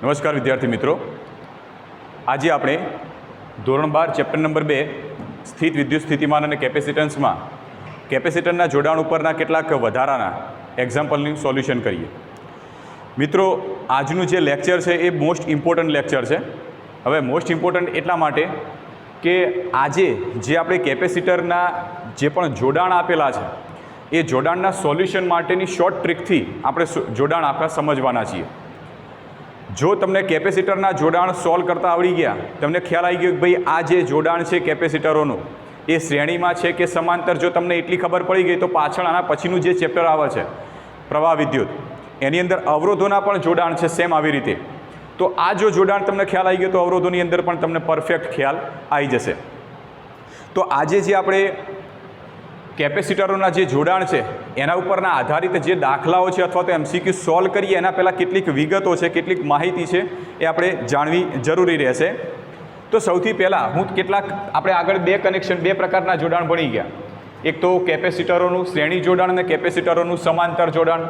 નમસ્કાર વિદ્યાર્થી મિત્રો, આજે આપણે ધોરણ 12 ચેપ્ટર નંબર 2 સ્થિત વિદ્યુત સ્થિતિમાન અને કેપેસિટન્સમાં કેપેસિટરના જોડાણ ઉપરના કેટલાક વધારાના એક્ઝામ્પલનું સોલ્યુશન કરીએ. મિત્રો, આજનું જે લેક્ચર છે એ મોસ્ટ ઇમ્પોર્ટન્ટ લેક્ચર છે. હવે મોસ્ટ ઇમ્પોર્ટન્ટ એટલા માટે કે આજે જે આપણે કેપેસિટરના જે પણ જોડાણ આપેલા છે એ જોડાણના સોલ્યુશન માટેની શોર્ટ ટ્રીકથી આપણે જોડાણ આખા સમજવાના છીએ. જો તમને કેપેસિટરના જોડાણ સોલ્વ કરતા આવડી ગયા, તમને ખ્યાલ આવી ગયો કે ભાઈ આ જે જોડાણ છે કેપેસિટરોનું એ શ્રેણીમાં છે કે સમાંતર, જો તમને એટલી ખબર પડી ગઈ તો પાછળ આના પછીનું જે ચેપ્ટર આવે છે પ્રવાહ વિદ્યુત, એની અંદર અવરોધોના પણ જોડાણ છે સેમ આવી રીતે. તો આ જો જોડાણ તમને ખ્યાલ આવી ગયો તો અવરોધોની અંદર પણ તમને પરફેક્ટ ખ્યાલ આવી જશે. તો આજે જે આપણે કેપેસિટરોના જે જોડાણ છે એના ઉપરના આધારિત જે દાખલાઓ છે અથવા તો MCQ સોલ્વ કરીએ એના પહેલાં કેટલીક વિગતો છે, કેટલીક માહિતી છે એ આપણે જાણવી જરૂરી રહેશે. તો સૌથી પહેલાં હું કેટલાક આપણે આગળ બે પ્રકારના જોડાણ ભણી ગયા. એક તો કેપેસિટરોનું શ્રેણી જોડાણ અને કેપેસિટરોનું સમાંતર જોડાણ.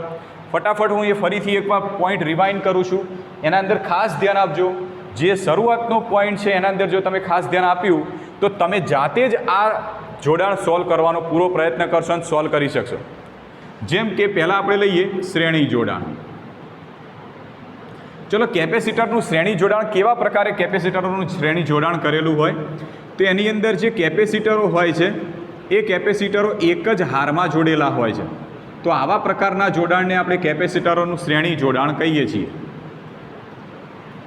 ફટાફટ હું એ ફરીથી એકવાર પોઈન્ટ રિવાઇન્ડ કરું છું. એના અંદર ખાસ ધ્યાન આપજો, જે શરૂઆતનો પોઈન્ટ છે એના અંદર જો તમે ખાસ ધ્યાન આપ્યું તો તમે જાતે જ આ જોડાણ સોલ્વ કરવાનો પૂરો પ્રયત્ન કરશો અને સોલ્વ કરી શકશો. જેમ કે પહેલાં આપણે લઈએ શ્રેણી જોડાણ. ચલો, કેપેસિટરનું શ્રેણી જોડાણ કેવા પ્રકારે કેપેસિટરોનું શ્રેણી જોડાણ કરેલું હોય તો એની અંદર જે કેપેસિટરો હોય છે એ કેપેસિટરો એક જ હારમાં જોડેલા હોય છે. તો આવા પ્રકારના જોડાણને આપણે કેપેસિટરોનું શ્રેણી જોડાણ કહીએ છીએ.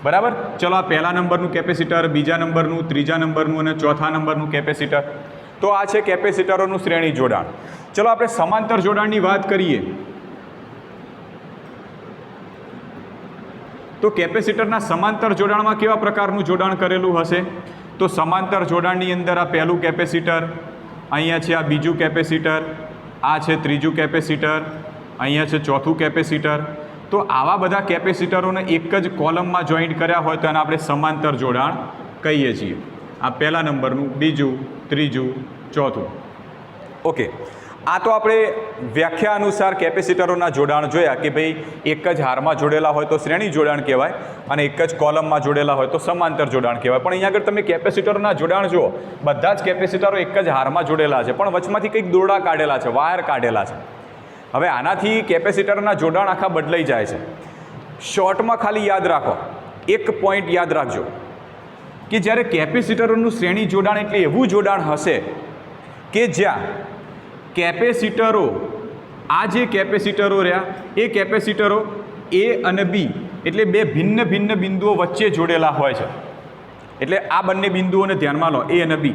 બરાબર. ચલો, આ પહેલા નંબરનું કેપેસિટર, બીજા નંબરનું, ત્રીજા નંબરનું અને ચોથા નંબરનું કેપેસિટર. તો આ છે કેપેસિટરોનું શ્રેણી જોડાણ. ચલો, આપણે સમાંતર જોડાણની વાત કરીએ તો કેપેસિટરના સમાંતર જોડાણમાં કેવા પ્રકારનું જોડાણ કરેલું હશે? તો સમાંતર જોડાણની અંદર આ પહેલું કેપેસિટર, અહીંયા છે આ બીજું કેપેસિટર, આ છે ત્રીજું કેપેસિટર, અહીંયા છે ચોથું કેપેસિટર. તો આવા બધા કેપેસિટરોને એક જ કોલમમાં જોઈન્ટ કર્યા હોય તો એને આપણે સમાંતર જોડાણ કહીએ છીએ. આ પહેલા નંબરનું, બીજું, ત્રીજું, ચોથું. ઓકે, આ તો આપણે વ્યાખ્યા અનુસાર કેપેસિટરોના જોડાણ જોયા કે ભાઈ એક જ હારમાં જોડેલા હોય તો શ્રેણી જોડાણ કહેવાય અને એક જ કોલમમાં જોડેલા હોય તો સમાંતર જોડાણ કહેવાય. પણ અહીંયા આગળ તમે કેપેસિટરોના જોડાણ જુઓ, બધા જ કેપેસિટરો એક જ હારમાં જોડેલા છે પણ વચમાંથી કંઈક દોરડા કાઢેલા છે, વાયર કાઢેલા છે. હવે આનાથી કેપેસિટરના જોડાણ આખા બદલાઈ જાય છે. શોર્ટમાં ખાલી યાદ રાખો, એક પોઈન્ટ યાદ રાખજો કે જ્યારે કેપેસિટરોનું શ્રેણી જોડાણ એટલે એવું જોડાણ હશે કે જ્યાં કેપેસિટરો, આ જે કેપેસિટરો રહ્યા એ કેપેસિટરો A અને B એટલે બે ભિન્ન ભિન્ન બિંદુઓ વચ્ચે જોડેલા હોય છે. એટલે આ બંને બિંદુઓને ધ્યાનમાં લો, A અને B.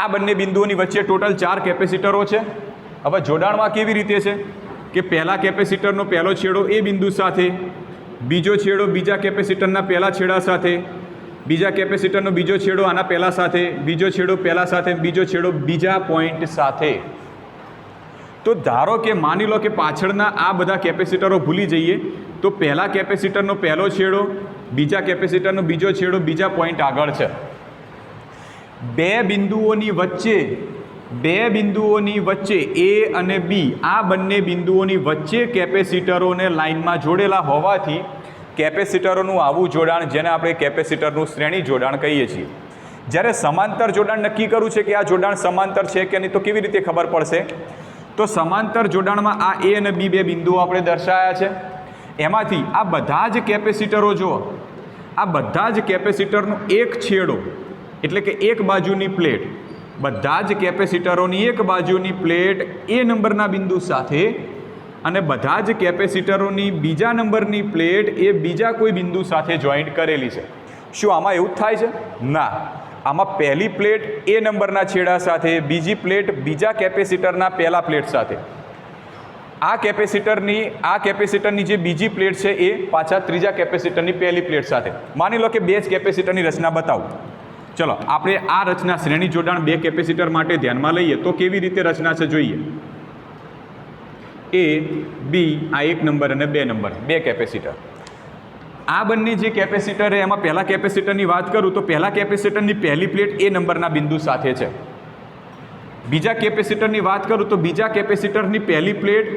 આ બંને બિંદુઓની વચ્ચે ટોટલ 4 કેપેસિટરો છે. હવે જોડાણમાં કેવી રીતે છે કે પહેલા કેપેસિટરનો પહેલો છેડો એ બિંદુ સાથે, બીજો છેડો બીજા કેપેસિટરના પહેલા છેડા સાથે, બીજા કેપેસિટરનો બીજો છેડો આના પહેલા સાથે, બીજો છેડો પહેલા સાથે, બીજો છેડો બીજા પોઈન્ટ સાથે. તો ધારો કે માની લો કે પાછળના આ બધા કેપેસિટરો ભૂલી જઈએ તો પહેલા કેપેસિટરનો પહેલો છેડો, બીજા કેપેસિટરનો બીજો છેડો બીજા પોઈન્ટ આગળ છે. બે બિંદુઓની વચ્ચે A અને B, આ બંને બિંદુઓની વચ્ચે કેપેસિટરોને લાઇનમાં જોડેલા હોવાથી કેપેસિટરોનું આવું જોડાણ, જેને આપણે કેપેસિટરનું શ્રેણી જોડાણ કહીએ છીએ. જ્યારે સમાંતર જોડાણ નક્કી કરવું છે કે આ જોડાણ સમાંતર છે કે નહીં તો કેવી રીતે ખબર પડશે? તો સમાંતર જોડાણમાં આ A અને B બે બિંદુઓ આપણે દર્શાવ્યા છે. એમાંથી આ બધા જ કેપેસિટરો જુઓ, આ બધા જ કેપેસિટરનો એક છેડો એટલે કે એક બાજુની પ્લેટ, બધા જ કેપેસિટરોની એક બાજુની પ્લેટ A નંબરના બિંદુ સાથે અને બધા જ કેપેસિટરોની બીજા નંબરની પ્લેટ એ બીજા કોઈ બિંદુ સાથે જોઈન્ટ કરેલી છે. શું આમાં એવું જ થાય છે? ના. આમાં પહેલી પ્લેટ A નંબરના છેડા સાથે, બીજી પ્લેટ બીજા કેપેસિટરના પહેલા પ્લેટ સાથે, આ કેપેસિટરની જે બીજી પ્લેટ છે એ પાછા ત્રીજા કેપેસિટરની પહેલી પ્લેટ સાથે. માની લો કે બે જ કેપેસિટરની રચના બતાવું. ચલો, આપણે આ રચના શ્રેણી જોડાણ બે કેપેસિટર માટે ધ્યાનમાં લઈએ તો કેવી રીતે રચના છે જોઈએ. A, B, આ 1 નંબર અને 2 નંબર, બે કેપેસિટર. આ બંને જે કેપેસિટર એમાં પહેલા કેપેસિટરની વાત કરું તો પહેલા કેપેસિટરની પહેલી પ્લેટ A નંબરના બિંદુ સાથે છે. બીજા કેપેસિટરની વાત કરું તો બીજા કેપેસિટરની પહેલી પ્લેટ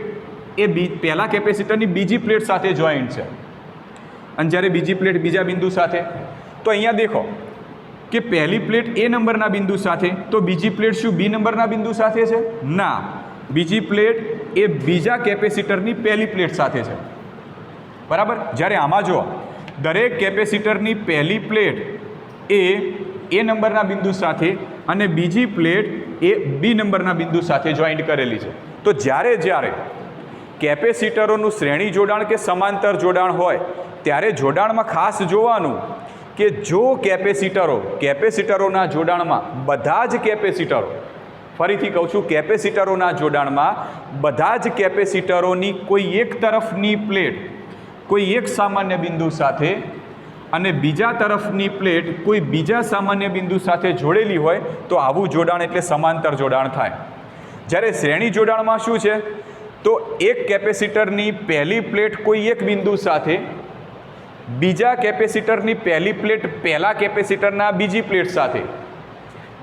એ પહેલા કેપેસિટરની બીજી પ્લેટ સાથે જોઈન્ટ છે. અને જ્યારે બીજી પ્લેટ બીજા બિંદુ સાથે. તો અહીંયા દેખો કે પહેલી પ્લેટ એ નંબરના બિંદુ સાથે, તો બીજી પ્લેટ શું બી નંબરના બિંદુ સાથે છે? ના, બીજી પ્લેટ એ બીજા કેપેસિટરની પહેલી પ્લેટ સાથે છે. બરાબર. જ્યારે આમાં જો દરેક કેપેસિટરની પહેલી પ્લેટ એ નંબરના બિંદુ સાથે અને બીજી પ્લેટ એ બી નંબરના બિંદુ સાથે જોઈન્ટ કરેલી છે. તો જ્યારે કેપેસિટરોનું શ્રેણી જોડાણ કે સમાંતર જોડાણ હોય ત્યારે જોડાણમાં ખાસ જોવાનું કે જો કેપેસિટરોના જોડાણમાં બધા જ કેપેસિટરો, ફરીથી કહું છું, કેપેસિટરોના જોડાણમાં બધા જ કેપેસિટરોની કોઈ એક તરફની પ્લેટ કોઈ એક સામાન્ય બિંદુ સાથે અને બીજા તરફની પ્લેટ કોઈ બીજા સામાન્ય બિંદુ સાથે જોડેલી હોય તો આવું જોડાણ એટલે સમાંતર જોડાણ થાય. જ્યારે શ્રેણી જોડાણમાં શું છે? તો એક કેપેસિટરની પહેલી પ્લેટ કોઈ એક બિંદુ સાથે, બીજા કેપેસિટરની પહેલી પ્લેટ પહેલા કેપેસિટરના બીજી પ્લેટ સાથે,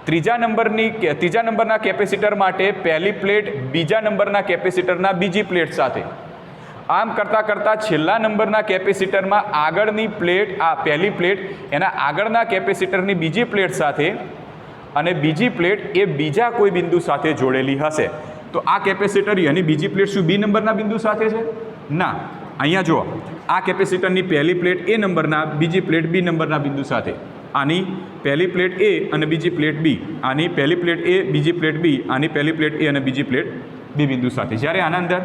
ત્રીજા નંબરના કેપેસિટર માટે પહેલી પ્લેટ બીજા નંબરના કેપેસિટરના બીજી પ્લેટ સાથે, આમ કરતાં છેલ્લા નંબરના કેપેસિટરમાં આગળની પ્લેટ, આ પહેલી પ્લેટ એના આગળના કેપેસિટરની બીજી પ્લેટ સાથે અને બીજી પ્લેટ એ બીજા કોઈ બિંદુ સાથે જોડેલી હશે. તો આ કેપેસિટર એની બીજી પ્લેટ શું બી નંબરના બિંદુ સાથે છે? ના. અહીંયા જુઓ, આ કેપેસિટરની પહેલી પ્લેટ એ નંબરના, બીજી પ્લેટ બી નંબરના બિંદુ સાથે, આની પહેલી પ્લેટ એ અને બીજી પ્લેટ બી, આની પહેલી પ્લેટ એ બીજી પ્લેટ બી, આની પહેલી પ્લેટ એ અને બીજી પ્લેટ બી બિંદુ સાથે. જ્યારે આના અંદર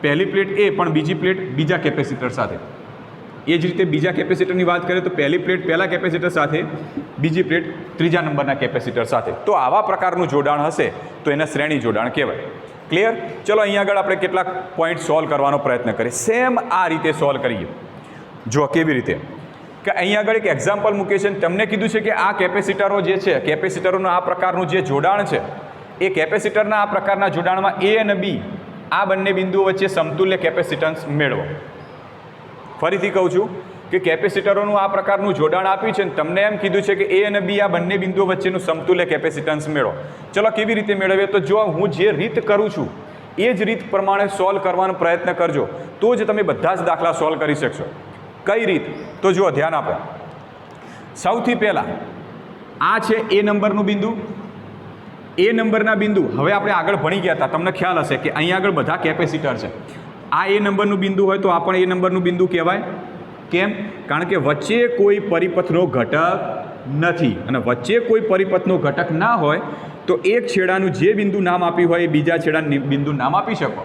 પહેલી પ્લેટ એ પણ બીજી પ્લેટ બીજા કેપેસિટર સાથે. એ જ રીતે બીજા કેપેસિટરની વાત કરીએ તો પહેલી પ્લેટ પહેલા કેપેસિટર સાથે, બીજી પ્લેટ ત્રીજા નંબરના કેપેસિટર સાથે. તો આવા પ્રકારનું જોડાણ હશે તો એને શ્રેણી જોડાણ કહેવાય. ક્લિયર? ચલો અહીંયા આગળ આપણે કેટલાક પોઈન્ટ સોલ્વ કરવાનો પ્રયત્ન કરીએ. સેમ આ રીતે સોલ્વ કરીએ. જો કેવી રીતે કે અહીંયા આગળ એક એક્ઝામ્પલ મૂકે છે. તમને કીધું છે કે આ કેપેસિટરો જે છે, કેપેસિટરોનું આ પ્રકારનું જે જોડાણ છે, એ કેપેસિટરના આ પ્રકારના જોડાણમાં એ અને બી આ બંને બિંદુઓ વચ્ચે સમતુલ્ય કેપેસિટન્સ મેળવો. ફરીથી કહું છું કે કેપેસિટરોનું આ પ્રકારનું જોડાણ આપ્યું છે ને તમને એમ કીધું છે કે એ અને બી આ બંને બિંદુઓ વચ્ચેનું સમતુલ્ય કેપેસિટન્સ મેળવો. ચલો કેવી રીતે મેળવીએ? તો જો હું જે રીત કરું છું એ જ રીત પ્રમાણે સોલ્વ કરવાનો પ્રયત્ન કરજો તો જ તમે બધા જ દાખલા સોલ્વ કરી શકશો. કઈ રીત? તો જુઓ, ધ્યાન આપો. સૌથી પહેલાં આ છે એ નંબરનું બિંદુ, એ નંબરના બિંદુ. હવે આપણે આગળ ભણી ગયા હતા, તમને ખ્યાલ હશે કે અહીંયા આગળ બધા કેપેસિટર છે. આ એ નંબરનું બિંદુ હોય તો આ પણ એ નંબરનું બિંદુ કહેવાય. કેમ? કારણ કે વચ્ચે કોઈ પરિપથનો ઘટક નથી, અને વચ્ચે કોઈ પરિપથનો ઘટક ના હોય તો એક છેડાનું જે બિંદુ નામ આપ્યું હોય એ બીજા છેડાનું બિંદુ નામ આપી શકો.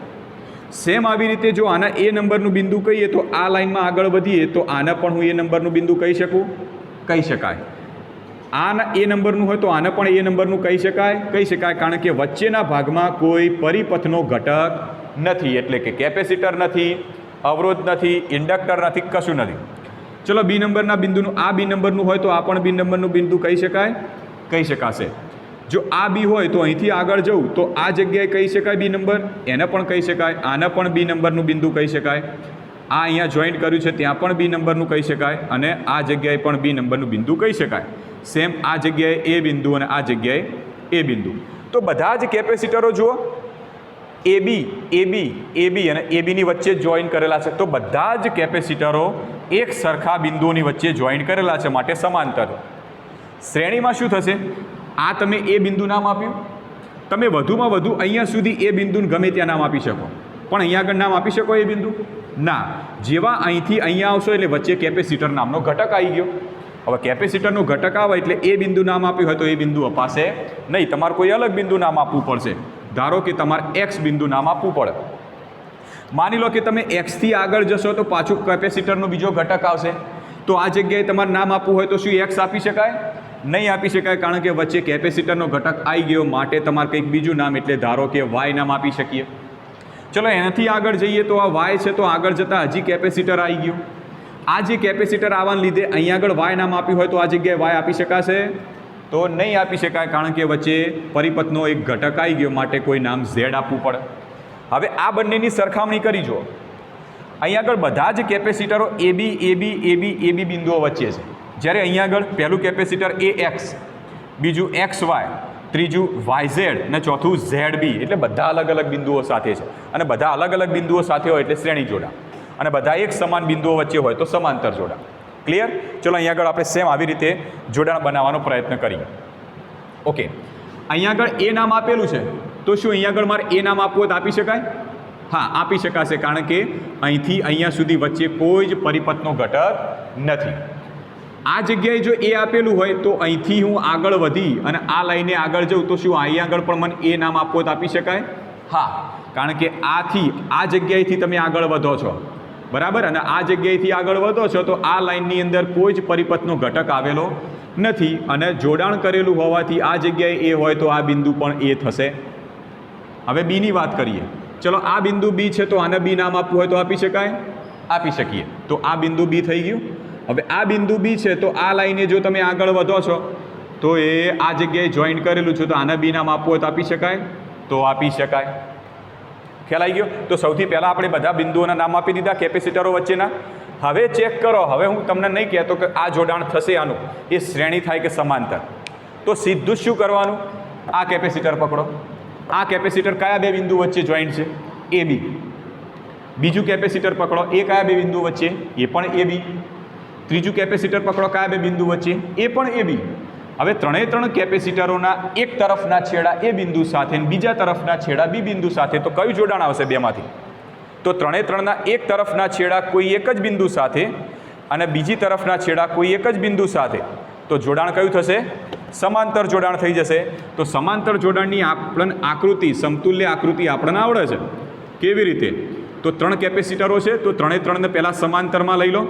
સેમ આવી રીતે જો આના એ નંબરનું બિંદુ કહીએ તો આ લાઈનમાં આગળ વધીએ તો આને પણ હું એ નંબરનું બિંદુ કહી શકું? કહી શકાય. આના એ નંબરનું હોય તો આને પણ એ નંબરનું કહી શકાય? કહી શકાય, કારણ કે વચ્ચેના ભાગમાં કોઈ પરિપથનો ઘટક નથી, એટલે કે કેપેસિટર નથી, અવરોધ નથી, ઇન્ડક્ટર નથી, કશું નથી. ચલો બી નંબરના બિંદુનું, આ બી નંબરનું હોય તો આ પણ બી નંબરનું બિંદુ કહી શકાય? કહી શકાશે. જો આ બી હોય તો અહીંથી આગળ જવું તો આ જગ્યાએ કહી શકાય બી નંબર, એને પણ કહી શકાય, આને પણ બી નંબરનું બિંદુ કહી શકાય. આ અહીંયા જોઈન્ટ કર્યું છે ત્યાં પણ બી નંબરનું કહી શકાય, અને આ જગ્યાએ પણ બી નંબરનું બિંદુ કહી શકાય. સેમ આ જગ્યાએ એ બિંદુ અને આ જગ્યાએ એ બિંદુ. તો બધા જ કેપેસિટરો જુઓ એબી અને એબીની વચ્ચે જોઈન કરેલા છે. તો બધા જ કેપેસિટરો એક સરખા બિંદુઓની વચ્ચે જોઈન કરેલા છે, માટે સમાંતર. શ્રેણીમાં શું થશે? આ તમે એ બિંદુ નામ આપ્યું, તમે વધુમાં વધુ અહીંયા સુધી એ બિંદુને ગમે ત્યાં નામ આપી શકો, પણ અહીંયા આગળ નામ આપી શકો એ બિંદુ? ના. જેવા અહીંથી અહીંયા આવશો એટલે વચ્ચે કેપેસિટર નામનો ઘટક આવી ગયો. હવે કેપેસિટરનો ઘટક આવે એટલે એ બિંદુ નામ આપ્યું હોય તો એ બિંદુ અપાશે નહીં, તમારે કોઈ અલગ બિંદુ નામ આપવું પડશે. ધારો કે તમારે એક્સ બિંદુ નામ આપવું પડે. માની લો કે તમે એક્સથી આગળ જશો તો પાછું કેપેસિટરનો બીજો ઘટક આવશે, તો આ જગ્યાએ તમારે નામ આપવું હોય તો શું એક્સ આપી શકાય? નહીં આપી શકાય, કારણ કે વચ્ચે કેપેસિટરનો ઘટક આવી ગયો, માટે તમારે કંઈક બીજું નામ, એટલે ધારો કે વાય નામ આપી શકીએ. ચલો એનાથી આગળ જઈએ તો આ વાય છે, તો આગળ જતાં હજી કેપેસિટર આવી ગયું. આ જે કેપેસિટર આવવાને લીધે અહીંયા આગળ વાય નામ આપ્યું હોય તો આ જગ્યાએ વાય આપી શકાશે? તો નહીં આપી શકાય, કારણ કે વચ્ચે પરિપથનો એક ઘટક આવી ગયો, માટે કોઈ નામ ઝેડ આપવું પડે. હવે આ બંનેની સરખામણી કરી જુઓ. અહીંયા આગળ બધા જ કેપેસિટરો એબી બિંદુઓ વચ્ચે છે. જ્યારે અહીંયા આગળ પહેલું કેપેસિટર એ એક્સ, બીજું એક્સ વાય, ત્રીજું વાય ઝેડ અને ચોથું ઝેડ બી, એટલે બધા અલગ અલગ બિંદુઓ સાથે છે. અને બધા અલગ અલગ બિંદુઓ સાથે હોય એટલે શ્રેણી જોડાણ. અને બધા એક સમાન બિંદુઓ વચ્ચે હોય તો સમાંતર જોડાણ. ક્લિયર? ચલો અહીંયા આગળ આપણે સેમ આવી રીતે જોડાણ બનાવવાનો પ્રયત્ન કરીએ. ઓકે, અહીંયા આગળ એ નામ આપેલું છે તો શું અહીંયા આગળ મારે એ નામ આપવું હોય તો આપી શકાય? હા, આપી શકાશે, કારણ કે અહીંથી અહીંયા સુધી વચ્ચે કોઈ જ પરિપથનો ઘટક નથી. આ જગ્યાએ જો એ આપેલું હોય તો અહીંથી હું આગળ વધી અને આ લાઈને આગળ જાઉં તો શું અહીંયા આગળ પણ મને એ નામ આપવું હોય તો આપી શકાય? હા, કારણ કે આથી આ જગ્યાએથી તમે આગળ વધો છો, બરાબર, અને આ જગ્યાએથી આગળ વધો છો તો આ લાઇનની અંદર કોઈ જ પરિપથનો ઘટક આવેલો નથી અને જોડાણ કરેલું હોવાથી આ જગ્યાએ એ હોય તો આ બિંદુ પણ એ થશે. હવે બીની વાત કરીએ. ચલો, આ બિંદુ બી છે તો આને બી નામ આપવું હોય તો આપી શકાય? આપી શકીએ. તો આ બિંદુ બી થઈ ગયું. હવે આ બિંદુ બી છે તો આ લાઈને જો તમે આગળ વધો છો તો એ આ જગ્યાએ જોઈન્ટ કરેલું છે તો આને બી નામ આપવું હોય તો આપી શકાય? તો આપી શકાય. ખ્યાલ આવી ગયો? તો સૌથી પહેલાં આપણે બધા બિંદુઓના નામ આપી દીધા કેપેસિટરો વચ્ચેના. હવે ચેક કરો, હવે હું તમને નહીં કહેતો કે આ જોડાણ થશે આનું, એ શ્રેણી થાય કે સમાંતર. તો સીધું જ શું કરવાનું? આ કેપેસિટર પકડો. આ કેપેસિટર કયા બે બિંદુ વચ્ચે જોઈન્ટ છે? એ બી. બીજું કેપેસિટર પકડો, એ કયા બે બિંદુ વચ્ચે? એ પણ એ બી. ત્રીજું કેપેસિટર પકડો, કયા બે બિંદુ વચ્ચે? એ પણ એ બી. હવે ત્રણ કેપેસિટરોના એક તરફના છેડા એ બિંદુ સાથે અને બીજા તરફના છેડા બી બિંદુ સાથે, તો કયું જોડાણ આવશે બેમાંથી? તો ત્રણના એક તરફના છેડા કોઈ એક જ બિંદુ સાથે અને બીજી તરફના છેડા કોઈ એક જ બિંદુ સાથે, તો જોડાણ કયું થશે? સમાંતર જોડાણ થઈ જશે. તો સમાંતર જોડાણની આપણને આકૃતિ, સમતુલ્ય આકૃતિ આપણને આવડે છે. કેવી રીતે? તો 3 કેપેસિટરો છે તો ત્રણને પહેલાં સમાંતરમાં લઈ લો.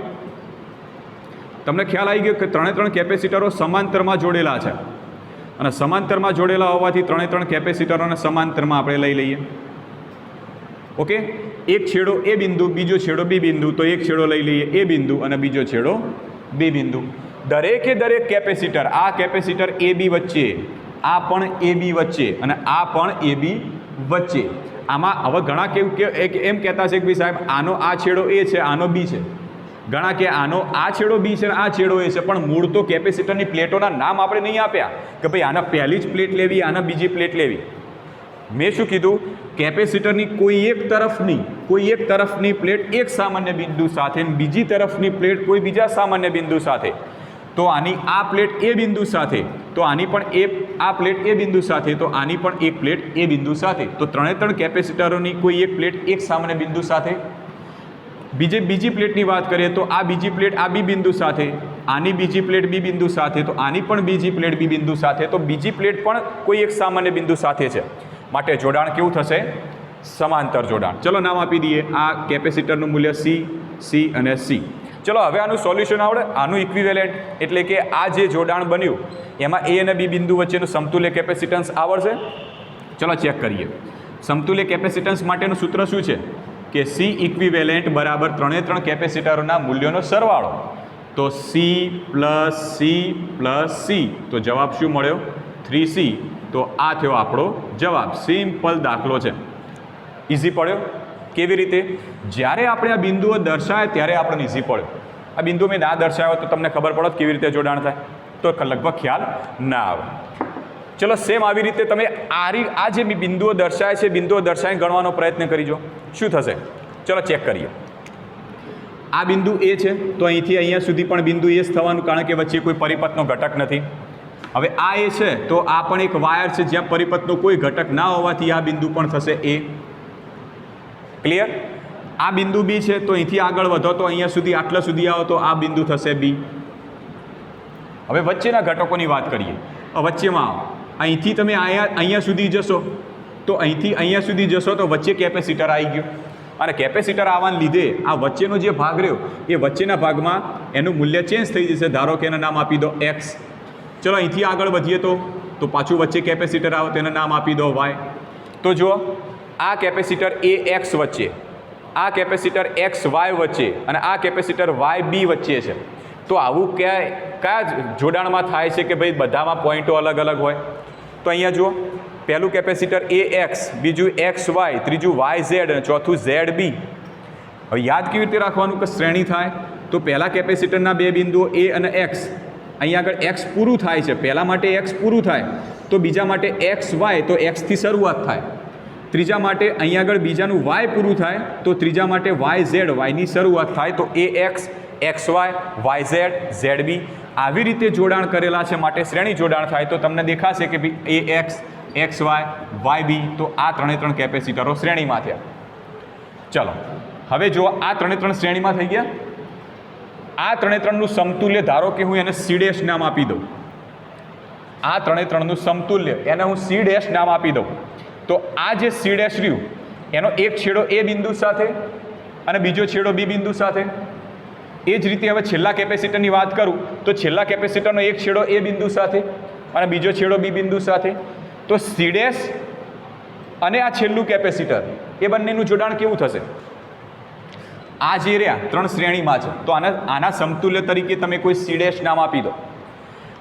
તમને ખ્યાલ આવી ગયો કે 3 કેપેસિટરો સમાંતરમાં જોડેલા છે અને સમાંતરમાં જોડેલા હોવાથી 3 કેપેસિટરોને સમાંતરમાં આપણે લઈ લઈએ. ઓકે, એક છેડો એ બિંદુ, બીજો છેડો બી બિંદુ, તો એક છેડો લઈ લઈએ એ બિંદુ અને બીજો છેડો બી બિંદુ. દરેકે દરેક કેપેસિટર, આ કેપેસિટર એ બી વચ્ચે, આ પણ એ બી વચ્ચે અને આ પણ એ બી વચ્ચે. આમાં હવે ઘણા કેવું કે એમ કહેતા છે કે ભાઈ સાહેબ આનો આ છેડો એ છે, આનો બી છે. ઘણા કે આનો આ છેડો બી છે, આ છેડો એ છે, પણ મૂળ તો કેપેસિટરની પ્લેટોના નામ આપણે નહીં આપ્યા કે ભાઈ આના પહેલી જ પ્લેટ લેવી, આના બીજી પ્લેટ લેવી. મેં શું કીધું? કેપેસિટરની કોઈ એક તરફની પ્લેટ એક સામાન્ય બિંદુ સાથે અને બીજી તરફની પ્લેટ કોઈ બીજા સામાન્ય બિંદુ સાથે. તો આની આ પ્લેટ એ બિંદુ સાથે, તો આની પણ આ પ્લેટ એ બિંદુ સાથે, તો આની પણ એક પ્લેટ એ બિંદુ સાથે. તો 3 કેપેસિટરોની કોઈ એક પ્લેટ એક સામાન્ય બિંદુ સાથે. બીજી પ્લેટની વાત કરીએ તો આ બીજી પ્લેટ આ બી બિંદુ સાથે, આની બીજી પ્લેટ બી બિંદુ સાથે, તો આની પણ બીજી પ્લેટ બી બિંદુ સાથે, તો બીજી પ્લેટ પણ કોઈ એક સામાન્ય બિંદુ સાથે છે. માટે જોડાણ કેવું થશે? સમાંતર જોડાણ. ચલો નામ આપી દઈએ. આ કેપેસિટરનું મૂલ્ય સી અને સી. ચલો હવે આનું સોલ્યુશન આવડે. આનું ઇક્વિવેલેન્ટ એટલે કે આ જે જોડાણ બન્યું એમાં એ અને બી બિંદુ વચ્ચેનું સમતુલ્ય કેપેસિટન્સ આવડશે. ચલો ચેક કરીએ. સમતુલ્ય કેપેસિટન્સ માટેનું સૂત્ર શું છે? કે સી ઇક્વિવેલેન્ટ બરાબર 3 કેપેસિટરોના મૂલ્યોનો સરવાળો. તો સી પ્લસ સી, તો જવાબ શું મળ્યો? 3C. તો આ થયો આપણો જવાબ. સિમ્પલ દાખલો છે, ઇઝી પડ્યો. કેવી રીતે? જ્યારે આપણે આ બિંદુઓ દર્શાવે ત્યારે આપણને ઇઝી પડ્યો. આ બિંદુ મેં ના દર્શાવ્યો તો તમને ખબર પડે કેવી રીતે જોડાણ થાય, તો લગભગ ખ્યાલ ના આવે. ચલો સેમ આવી રીતે તમે આ જે બિંદુઓ દર્શાવે છે, બિંદુઓ દર્શાવીને ગણવાનો પ્રયત્ન કરીજો. શું થશે? ચલો ચેક કરીએ. આ બિંદુ એ છે તો અહીંથી અહીંયા સુધી પણ બિંદુ એ જ થવાનું, કારણ કે વચ્ચે કોઈ પરિપથનો ઘટક નથી. હવે આ એ છે તો આ પણ એક વાયર છે જ્યાં પરિપથનો કોઈ ઘટક ના હોવાથી આ બિંદુ પણ થશે એ. ક્લિયર? આ બિંદુ બી છે તો અહીંથી આગળ વધો તો અહીંયા સુધી આટલા સુધી આવો તો આ બિંદુ થશે બી. હવે વચ્ચેના ઘટકોની વાત કરીએ. વચ્ચેમાં આવો, અહીંથી તમે અહીંયા સુધી જશો તો અહીંથી અહીંયા સુધી જશો તો વચ્ચે કેપેસિટર આવી ગયું અને કેપેસિટર આવવાને લીધે આ વચ્ચેનો જે ભાગ રહ્યો એ વચ્ચેના ભાગમાં એનું મૂલ્ય ચેન્જ થઈ જશે. ધારો કે એનું નામ આપી દો એક્સ. ચલો અહીંથી આગળ વધીએ તો પાછું વચ્ચે કેપેસિટર આવે તો એનું નામ આપી દો વાય. તો જુઓ, આ કેપેસિટર એ એક્સ વચ્ચે, આ કેપેસિટર એક્સ વાય વચ્ચે અને આ કેપેસિટર વાય બી વચ્ચે છે. તો આવું કયા જોડાણમાં થાય છે કે ભાઈ બધામાં પોઈન્ટો અલગ અલગ હોય? તો અહીંયા જુઓ, પહેલું કેપેસિટર એ એક્સ, બીજું એક્સ વાય, ત્રીજું વાય ઝેડ અને ચોથું ઝેડ બી. હવે યાદ કેવી રીતે રાખવાનું કે શ્રેણી થાય? તો પહેલાં કેપેસિટરના બે બિંદુઓ એ અને એક્સ, અહીંયા આગળ એક્સ પૂરું થાય છે, પહેલાં માટે એક્સ પૂરું થાય તો બીજા માટે એક્સ વાય, તો એક્સથી શરૂઆત થાય. ત્રીજા માટે અહીંયા આગળ બીજાનું વાય પૂરું થાય તો ત્રીજા માટે વાય ઝેડ, વાયની શરૂઆત થાય તો A X, X Y, Y Z, Z B, આવી રીતે જોડાણ કરેલા છે માટે શ્રેણી જોડાણ થાય તો તમને દેખાશે કે ભાઈ A X, X Y, Y B, તો આ 3 કેપેસિટરો શ્રેણીમાં થયા. ચલો હવે જો આ 3 શ્રેણીમાં થઈ ગયા. આ 3નું સમતુલ્ય ધારો કે હું એને સી ડેશ નામ આપી દઉં. આ 3નું સમતુલ્ય એને હું સી ડેશ નામ આપી દઉં. તો આ જે સી ડેશ રહ્યું એનો એક છેડો એ બિંદુ સાથે અને બીજો છેડો બી બિંદુ સાથે. એ જ રીતે હવે છેલ્લા કેપેસિટરની વાત કરું તો છેલ્લા કેપેસિટરનો એક છેડો એ બિંદુ સાથે અને બીજો છેડો બી બિંદુ સાથે. તો સી ડેશ અને આ છેલ્લું કેપેસિટર એ બંનેનું જોડાણ કેવું થશે? આ જે રહ્યા 3 શ્રેણીમાં છે તો આના સમતુલ્ય તરીકે તમે કોઈ સી ડેશ નામ આપી દો.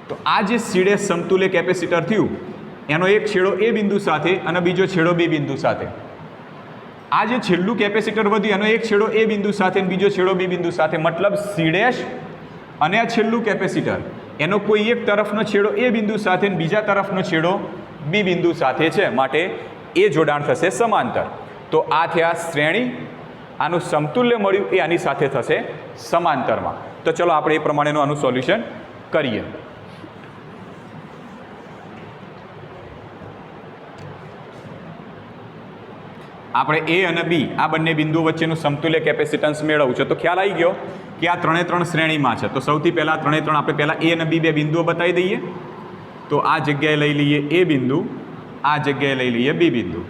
તો આ જે સી ડેશ સમતુલ્ય કેપેસિટર થયું એનો એક છેડો એ બિંદુ સાથે અને બીજો છેડો બી બિંદુ સાથે. આ જે છેલ્લું કેપેસિટર વધ્યું એનો એક છેડો એ બિંદુ સાથે અને બીજો છેડો બી બિંદુ સાથે. મતલબ સી ડેશ અને આ છેલ્લું કેપેસિટર એનો કોઈ એક તરફનો છેડો એ બિંદુ સાથે અને બીજા તરફનો છેડો બી બિંદુ સાથે છે માટે એ જોડાણ થશે સમાંતર. તો આ થયા શ્રેણી. આનું સમતુલ્ય મળ્યું એ આની સાથે થશે સમાંતરમાં. તો ચલો આપણે એ પ્રમાણેનું આનું સોલ્યુશન કરીએ. આપણે એ અને બી આ બંને બિંદુઓ વચ્ચેનું સમતુલ્ય કેપેસિટન્સ મેળવવું છે. તો ખ્યાલ આવી ગયો કે આ 3 શ્રેણીમાં છે. તો સૌથી પહેલાં 3 આપણે પહેલાં એ અને બી બે બિંદુઓ બતાવી દઈએ. તો આ જગ્યાએ લઈ લઈએ એ બિંદુ, આ જગ્યાએ લઈ લઈએ બી બિંદુ.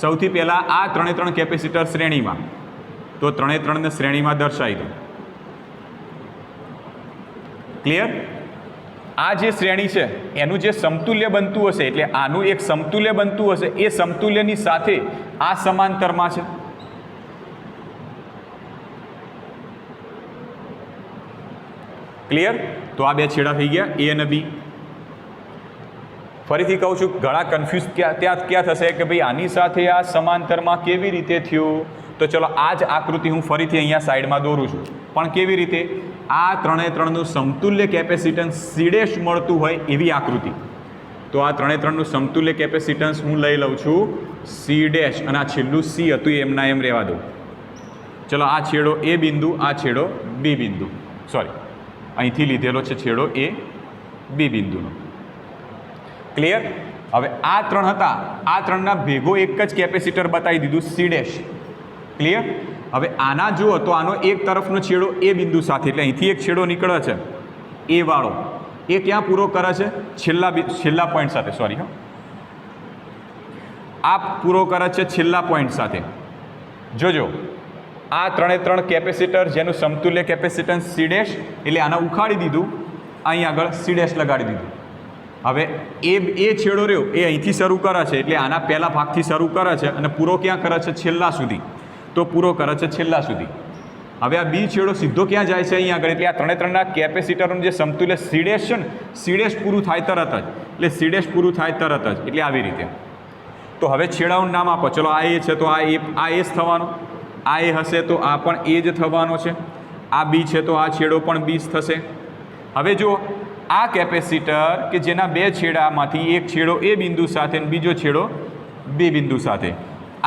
સૌથી પહેલાં આ 3 કેપેસિટર શ્રેણીમાં, તો 3 શ્રેણીમાં દર્શાવી દો. ક્લિયર? આ જે શ્રેણી છે એનું જે સમતુલ્ય બનતું હશે એટલે આનું એક સમતુલ્ય બનતું હશે એ સમતુલ્યની સાથે આ સમાંતરમાં છે. ક્લિયર? તો આ બે છેડા થઈ ગયા એ અને બી. ફરીથી કહું છું ઘણા કન્ફ્યુઝ ક્યાં થશે કે ભાઈ આની સાથે આ સમાંતરમાં કેવી રીતે થયું. તો ચલો આ જ આકૃતિ હું ફરીથી અહીંયા સાઈડમાં દોરું છું. પણ કેવી રીતે? આ 3નું સમતુલ્ય કેપેસિટન્સ સી ડેશ મળતું હોય એવી આકૃતિ. તો આ 3નું સમતુલ્ય કેપેસિટન્સ હું લઈ લઉં છું સી ડેશ અને આ છેલ્લું સી હતું એમના એમ રહેવા દઉં. ચલો આ છેડો એ બિંદુ, આ છેડો બી બિંદુ, સોરી અહીંથી લીધેલો છે છેડો એ બી બિંદુનો. ક્લિયર? હવે આ 3 હતા, આ 3ના ભેગો એક જ કેપેસિટર બતાવી દીધું સી ડેશ. ક્લિયર? હવે આના જુઓ તો આનો એક તરફનો છેડો એ બિંદુ સાથે એટલે અહીંથી એક છેડો નીકળે છે એ વાળો, એ ક્યાં પૂરો કરે છે? છેલ્લા પોઈન્ટ સાથે. સોરી હા, આ પૂરો કરે છે છેલ્લા પોઈન્ટ સાથે. જોજો આ 3 કેપેસિટર જેનું સમતુલ્ય કેપેસિટન્સ સી ડેશ એટલે આને ઉખાડી દીધું, અહીં આગળ સી ડેશ લગાડી દીધું. હવે એ છેડો રહ્યો એ અહીંથી શરૂ કરે છે એટલે આના પહેલા ભાગથી શરૂ કરે છે અને પૂરો ક્યાં કરે છે? છેલ્લા સુધી. તો પૂરો કરે છે છેલ્લા સુધી. હવે આ બી છેડો સીધો ક્યાં જાય છે? અહીં આગળ. એટલે આ 3ના કેપેસિટરનું જે સમતુલ્ય સી ડેશ છે ને, સી ડેશ પૂરું થાય તરત જ, એટલે સી ડેશ પૂરું થાય તરત જ, એટલે આવી રીતે. તો હવે છેડાઓનું નામ આપો. ચલો આ એ છે તો આ એ જ થવાનો, આ એ હશે તો આ પણ એ જ થવાનો છે, આ બી છે તો આ છેડો પણ બી જ થશે. હવે જો આ કેપેસિટર કે જેના બે છેડામાંથી એક છેડો એ બિંદુ સાથે અને બીજો છેડો બી બિંદુ સાથે,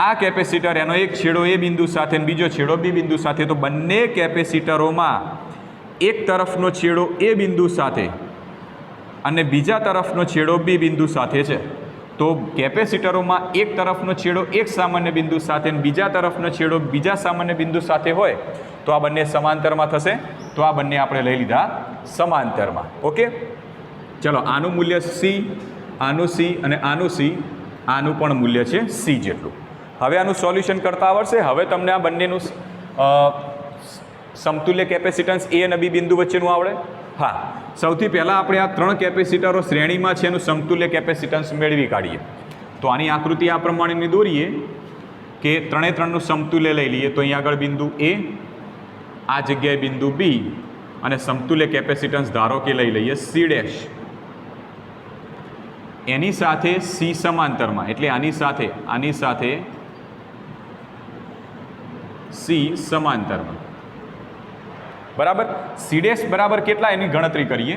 આ કેપેસિટર એનો એક છેડો એ બિંદુ સાથે અને બીજો છેડો બી બિંદુ સાથે. તો બંને કેપેસિટરોમાં એક તરફનો છેડો એ બિંદુ સાથે અને બીજા તરફનો છેડો બી બિંદુ સાથે છે. તો કેપેસિટરોમાં એક તરફનો છેડો એક સામાન્ય બિંદુ સાથે અને બીજા તરફનો છેડો બીજા સામાન્ય બિંદુ સાથે હોય તો આ બંને સમાંતરમાં થશે. તો આ બંને આપણે લઈ લીધા સમાંતરમાં. ઓકે, ચલો આનું મૂલ્ય સી, આનું સી અને આનું સી, આનું પણ મૂલ્ય છે સી જેટલું. હવે આનું સોલ્યુશન કરતા આવડશે. હવે તમને આ બંનેનું સમતુલ્ય કેપેસિટન્સ એ અને બી બિંદુ વચ્ચેનું આવડે. હા, સૌથી પહેલાં આપણે આ 3 કેપેસિટરો શ્રેણીમાં છે એનું સમતુલ્ય કેપેસિટન્સ મેળવી કાઢીએ. તો આની આકૃતિ આ પ્રમાણેની દોરીએ કે 3નું સમતુલ્ય લઈ લઈએ. તો અહીં આગળ બિંદુ એ, આ જગ્યાએ બિંદુ બી અને સમતુલ્ય કેપેસિટન્સ ધારો કે લઈ લઈએ સી ડેશ. એની સાથે સી સમાંતરમાં એટલે આની સાથે સી સમાંતરમાં. બરાબર? સી ડેશ બરાબર કેટલા એની ગણતરી કરીએ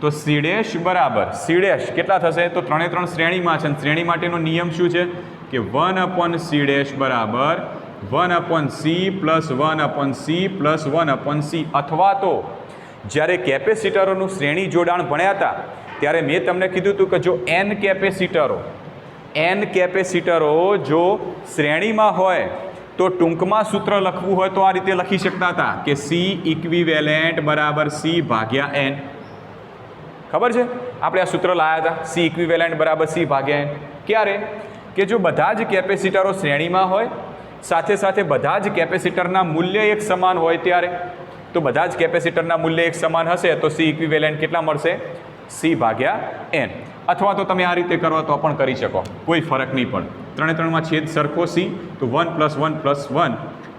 તો સી ડેશ બરાબર, સી ડેશ કેટલા થશે? તો 3 શ્રેણીમાં છે અને શ્રેણી માટેનો નિયમ શું છે? કે 1/c' બરાબર 1/c plus 1/c plus 1/c, અથવા તો જ્યારે કેપેસિટરોનું શ્રેણી જોડાણ ભણ્યા હતા ત્યારે મેં તમને કીધું હતું કે જો n કેપેસિટરો જો શ્રેણીમાં હોય તો ટૂંકમાં સૂત્ર લખવું હોય તો આ રીતે લખી શકતા હતા કે C ઇક્વિવેલેન્ટ બરાબર C ભાગ્યા n. ખબર છે આપણે આ સૂત્ર લાવ્યા હતા, C ઇક્વિવેલેન્ટ બરાબર C ભાગ્યા n. ક્યારે? કે જો બધા જ કેપેસિટરો શ્રેણીમાં હોય, સાથે સાથે બધા જ કેપેસિટરના મૂલ્ય એક સમાન હોય ત્યારે. તો બધા જ કેપેસિટરના મૂલ્ય એક સમાન હશે તો C ઇક્વિવેલેન્ટ કેટલા મળશે? C ભાગ્યા n. અથવા તો તમે આ રીતે કરો તો પણ કરી શકો, કોઈ ફરક નહીં પડે. 3 છેદ સરખો C, તો 1 + 1 + 1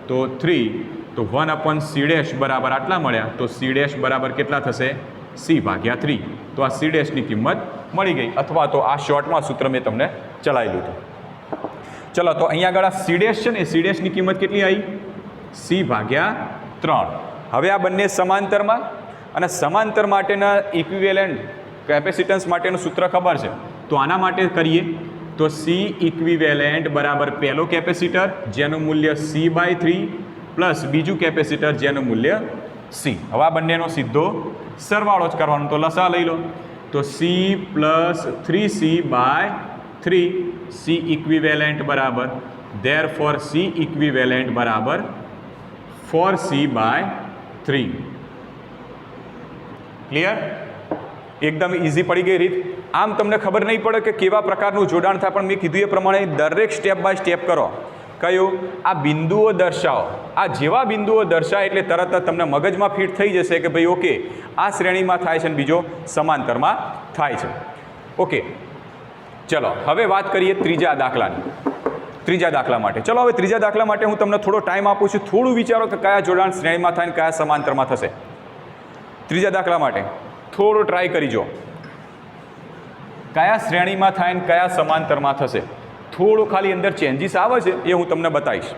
તો 3, તો 1/c' બરાબર આટલા મળ્યા, તો c' બરાબર કેટલા થશે? C ભાગ્યા 3. તો આ c' કિંમત મળી ગઈ. અથવા તો આ શોર્ટમાં સૂત્ર મેં તમને ચલાવેલું હતું. ચલો તો અહીંયા આગળ આ c' છે ને, c' ની કિંમત કેટલી આવી? C ભાગ્યા 3. હવે આ બંને સમાંતરમાં, અને સમાંતર માટેના ઇક્વિવેલેન્ટ કેપેસિટન્સ માટેનું સૂત્ર ખબર છે, તો આના માટે કરીએ તો C ઇક્વિવેલેન્ટ બરાબર પહેલો કેપેસિટર જેનું મૂલ્ય C/3 પ્લસ બીજું કેપેસિટર જેનું મૂલ્ય C. હવે આ બંનેનો સીધો સરવાળો જ કરવાનો, તો લસા લઈ લો. તો C plus 3C/3, C equivalent બરાબર therefore C ઇક્વિવેલેન્ટ બરાબર 4C/3. ક્લિયર? એકદમ ઇઝી પડી ગઈ રીત. આમ તમને ખબર નહીં પડે કે કેવા પ્રકારનું જોડાણ થાય, પણ મેં કીધું એ પ્રમાણે દરેક સ્ટેપ બાય સ્ટેપ કરો. કયું? આ બિંદુઓ દર્શાવો. આ જેવા બિંદુઓ દર્શાવે એટલે તરત જ તમને મગજમાં ફિટ થઈ જશે કે ભાઈ ઓકે આ શ્રેણીમાં થાય છે અને બીજો સમાંતરમાં થાય છે. ઓકે, ચલો હવે વાત કરીએ ત્રીજા દાખલાની. ત્રીજા દાખલા માટે ચલો, હવે ત્રીજા દાખલા માટે હું તમને થોડો ટાઈમ આપું છું. થોડું વિચારો કે કયા જોડાણ શ્રેણીમાં થાય અને કયા સમાંતરમાં થશે. ત્રીજા દાખલા માટે થોડું ટ્રાય કરી જો, કયા શ્રેણીમાં થાય ને કયા સમાંતરમાં થશે. થોડું ખાલી અંદર ચેન્જીસ આવે છે એ હું તમને બતાવીશ.